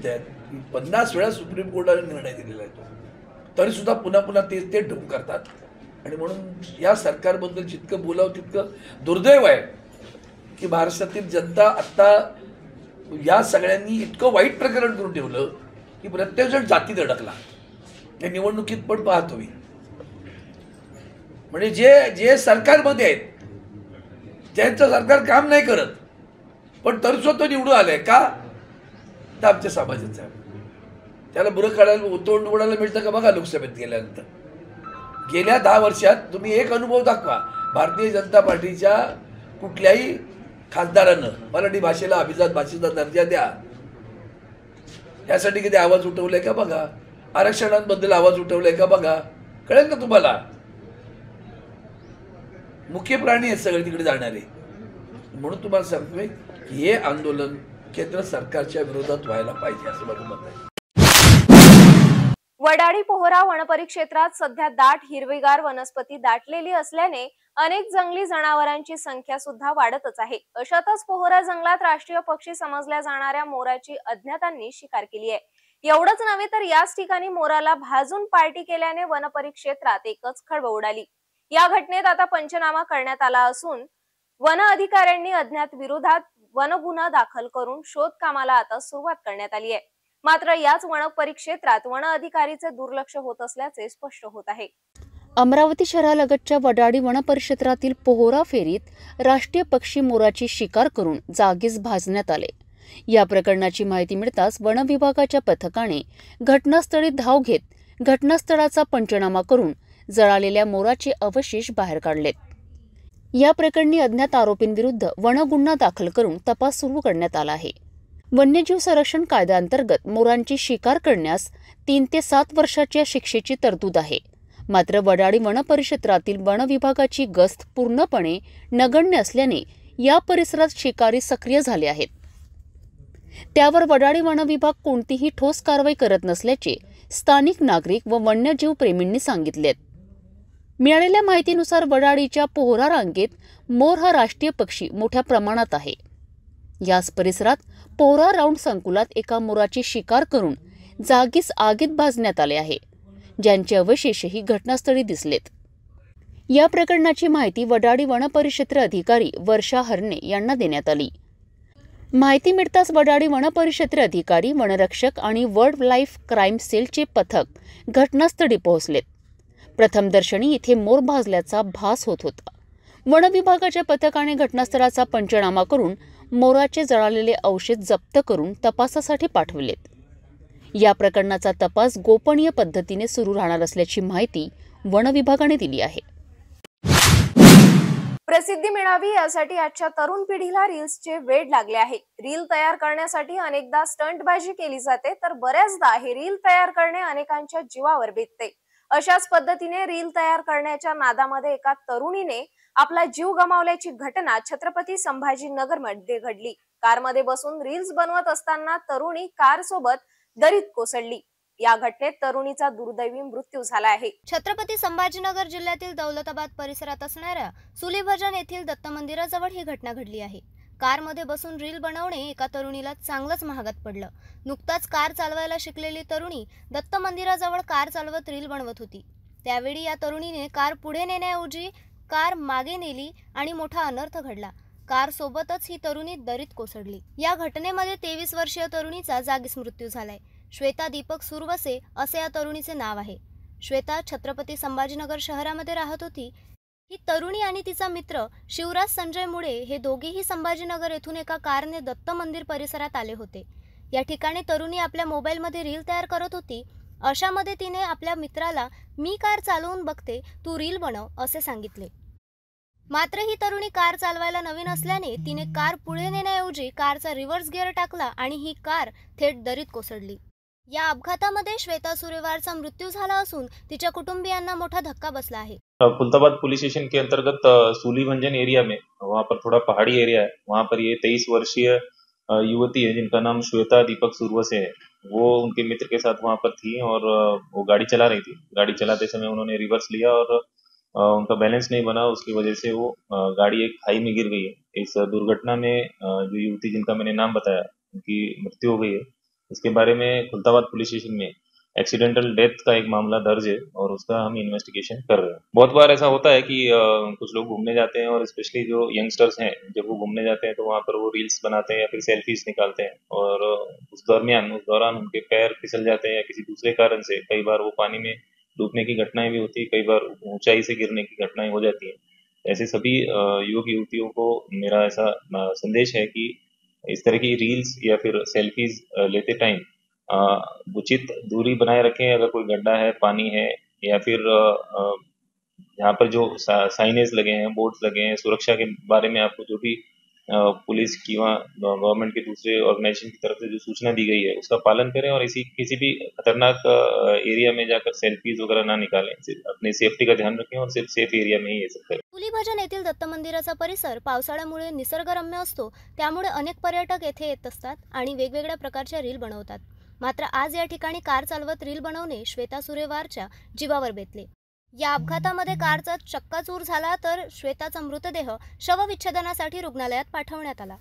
50 वेळा सुप्रीम कोर्टाने निर्णय दिलेला आहे तो, तरी सुद्धा पुन्हा पुन्हा तेच ते ढोंग करतात. आणि म्हणून या सरकारबद्दल जितकं बोलावं तितकं दुर्दैव आहे की महाराष्ट्रातील जनता आत्ता या सगळ्यांनी इतकं वाईट प्रकरण करून ठेवलं की प्रत्येकजण जातीत अडकला. या निवडणुकीत पण पाहतो मी, म्हणजे जे सरकारमध्ये आहेत ज्यांचं सरकार काम नाही करत पण तरी सुद्धा निवडून आलाय का? तर आमच्या समाजाचं आहे. त्याला बुरं काढायला तोंड उडायला मिळतं का? बघा लोकसभेत गेल्यानंतर गेल्या 10 वर्षात तुम्ही एक अनुभव दाखवा भारतीय जनता पार्टीच्या कुठल्याही खासदारानं मराठी भाषेला अभिजात भाषेचा दर्जा द्या यासाठी कधी आवाज उठवलाय का? बघा. आरक्षणांबद्दल आवाज उठवलाय का? बघा. कळेल ना तुम्हाला. मुख्य प्राणी आहेत सगळे तिकडे जाणारे. म्हणून तुम्हाला सांगतोय की हे आंदोलन केंद्र सरकारच्या विरोधात व्हायला पाहिजे असं माझं मत आहे. वडाळी पोहरा वनपरिक्षेत्रात सध्या दाट हिरवीगार वनस्पती दाटलेली असल्याने अनेक जंगली जनावरांची संख्या सुद्धा वाढतच आहे. अशातच पोहरा जंगलात राष्ट्रीय पक्षी समजल्या जाणाऱ्या मोराची अज्ञातांनी शिकार केली आहे. एवढंच नव्हे तर याच ठिकाणी मोराला भाजून पार्टी केल्याने वनपरिक्षेत्रात एकच खळबळ उडाली. या घटनेत आता पंचनामा करण्यात आला असून वन अधिकाऱ्यांनी अज्ञात विरोधात वनगुन्हा दाखल करून शोध कामाला आता सुरुवात करण्यात आली आहे. मात्र याच वनपरिक्षेत्रात वन अधिकारीचे दुर्लक्ष होत असल्याचे स्पष्ट होत आहे. अमरावती शहरालगतच्या वडाळी वनपरिक्षेत्रातील पोहरा फेरीत राष्ट्रीय पक्षी मोराची शिकार करून जागीच भाजण्यात आले. या प्रकरणाची माहिती मिळताच वन विभागाच्या पथकाने घटनास्थळी धाव घेत घटनास्थळाचा पंचनामा करून जळालेल्या मोराचे अवशेष बाहेर काढलेत. या प्रकरणी अज्ञात आरोपींविरुद्ध वनगुन्हा दाखल करून तपास सुरू करण्यात आला आहे. वन्यजीव संरक्षण कायद्याअंतर्गत मोरांची शिकार करण्यास 3 ते 7 वर्षाच्या शिक्षेची तरतूद आहे. मात्र वडाळी वनपरिक्षेत्रातील वन विभागाची गस्त पूर्णपणे नगण्य असल्याने या परिसरात शिकारी सक्रिय झाले आहेत. त्यावर वडाळी वन विभाग कोणतीही ठोस कारवाई करत नसल्याचे स्थानिक नागरिक व वन्यजीव प्रेमींनी सांगितलेत. मिळालेल्या माहितीनुसार वडाळीच्या पोहरा रांगेत मोर हा राष्ट्रीय पक्षी मोठ्या प्रमाणात आहे. याच परिसरात पोहरा राऊंड संकुलात एका मोराची शिकार करून जागीच आगीत भाजण्यात आले आहे, ज्यांचे अवशेषही घटनास्थळी दिसलेत. या प्रकरणाची माहिती वडाळी वनपरिक्षेत्र अधिकारी वर्षा हरणे यांना देण्यात आली. माहिती मिळताच वडाळी वनपरिक्षेत्र अधिकारी, वनरक्षक आणि वाईल्ड लाईफ क्राईम सेलचे पथक घटनास्थळी पोहोचलेत. प्रथमदर्शनी इथे मोर भाजल्याचा भास होत होता. वन विभागाच्या पथकाने घटनास्थळाचा पंचनामा करून मोराचे जळालेले अवशेष जप्त करून तपासासाठी पाठवलेत. या प्रकरणाचा तपास गोपनीय पद्धतीने सुरू राहणार असल्याची माहिती वन विभागाने दिली आहे. प्रसिद्धी मिळावी यासाठी आजच्या तरुण पिढीला रील्सचे वेड लागले आहे. रील तयार करण्यासाठी अनेकदा स्टंटबाजी केली जाते, तर बऱ्याचदा हे रील तयार करणे अनेकांच्या जीवावर बेतते. अशाच पद्धतीने रील तयार करण्याच्या नादामध्ये एका तरुणीने आपला जीव गमावल्याची घटना छत्रपती संभाजीनगर मध्ये घडली. कारमध्ये बसून रील्स बनवत असताना तरुणी कार सोबत दरीत कोसळली. या घटनेत तरुणीचा दुर्दैवी मृत्यू झाला आहे. छत्रपती संभाजीनगर जिल्ह्यातील दौलताबाद परिसरात असणाऱ्या सुलीभजन येथील दत्त मंदिराजवळ ही घटना घडली आहे. कारमध्ये बसून रील बनवणे एका तरुणीला चांगलंच महागात पडलं. नुकताच कार चालवायला शिकलेली तरुणी दत्त मंदिराजवळ कार चालवत रील बनवत होती. त्यावेळी या तरुणीने कार पुढे नेण्याऐवजी कार मागे नेली आणि मोठा अनर्थ घडला. कार सोबतच ही तरुणी दरीत कोसळली. या घटनेमध्ये 23 वर्षीय तरुणीचा जागीच मृत्यू झालाय. श्वेता दीपक सुरवसे असे या तरुणीचे नाव आहे. श्वेता छत्रपती संभाजीनगर शहरामध्ये राहत होती. ही तरुणी आणि तिचा मित्र शिवराज संजय मुळे हे दोघेही संभाजीनगर येथून एका कारने दत्त मंदिर परिसरात आले होते. या ठिकाणी तरुणी आपल्या मोबाईलमध्ये रील तयार करत होती. अशामध्ये तिने आपल्या मित्राला मी कार चालवून बघते, तू रील बनव असे सांगितले. मात्र ही तरुणी कार चालवायला नवीन असल्याने तिने कार पुढे नेण्याऐवजी कारचा रिव्हर्स गिअर टाकला आणि ही कार थेट दरीत कोसळली. या अपघातामध्ये श्वेता सुरेवारचा मृत्यू झाला असून तिच्या कुटुंबियांना मोठा धक्का बसला है. फुलताबाद पुलिस स्टेशन के अंतर्गत सूलीभंजन एरिया में, वहाँ पर थोड़ा पहाड़ी एरिया है, वहाँ पर ये 23 वर्षीय युवती है जिनका नाम श्वेता दीपक सुरवसे है. वो उनके मित्र के साथ वहाँ पर थी और वो गाड़ी चला रही थी. गाड़ी चलाते समय उन्होंने रिवर्स लिया और उनका बैलेंस नहीं बना. उसकी वजह से वो गाड़ी एक खाई में गिर गई है. इस दुर्घटना में जो युवती जिनका मैंने नाम बताया उनकी मृत्यु हो गई है. इसके बारे में खुलताबाद पुलिस स्टेशन में एक्सीडेंटल डेथ का एक मामला दर्ज है और उसका हम इन्वेस्टिगेशन कर रहे हैं. बहुत बार ऐसा होता है कि कुछ लोग घूमने जाते हैं और स्पेशली जो यंगस्टर्स हैं जब वो घूमने जाते हैं तो वहाँ पर वो रील्स बनाते हैं या फिर सेल्फीज निकालते हैं और उस दौरान उनके पैर फिसल जाते हैं या किसी दूसरे कारण से कई बार वो पानी में डूबने की घटनाएं भी होती है, कई बार ऊंचाई से गिरने की घटनाएं हो जाती है. ऐसे सभी युवक युवतियों को मेरा ऐसा संदेश है कि इस तरह की रील्स या फिर सेल्फीज लेते टाइम उचित दूरी बनाए रखें. अगर कोई गड्ढा है, पानी है या फिर यहाँ पर जो साइनेज लगे हैं, बोर्ड्स लगे हैं, सुरक्षा के बारे में आपको जो भी पुलिस की गवर्नमेंट के दूसरे ऑर्गेनाइजेशन की तरफ से जो सूचना दी गई है उसका पालन करें और किसी भी खतरनाक एरिया में जाकर सेल्फीज वगैरह ना निकालें. अपनी सेफ्टी का ध्यान रखें और सिर्फ सेफ एरिया में ही ये सब करें. सुलीभजन येथील दत्त मंदिराचा परिसर पावसाळ्यामुळे निसर्गरम्य असतो, त्यामुळे अनेक पर्यटक येथे येत असतात आणि वेगवेगळ्या प्रकारच्या रील बनवतात. मात्र आज या ठिकाणी कार चालवत रील बनवणे श्वेता सुरेवारच्या जीवावर बेतले. या अपघातामध्ये कारचा चक्काचूर झाला तर श्वेताचा मृतदेह शवविच्छेदनासाठी रुग्णालयात पाठवण्यात आला.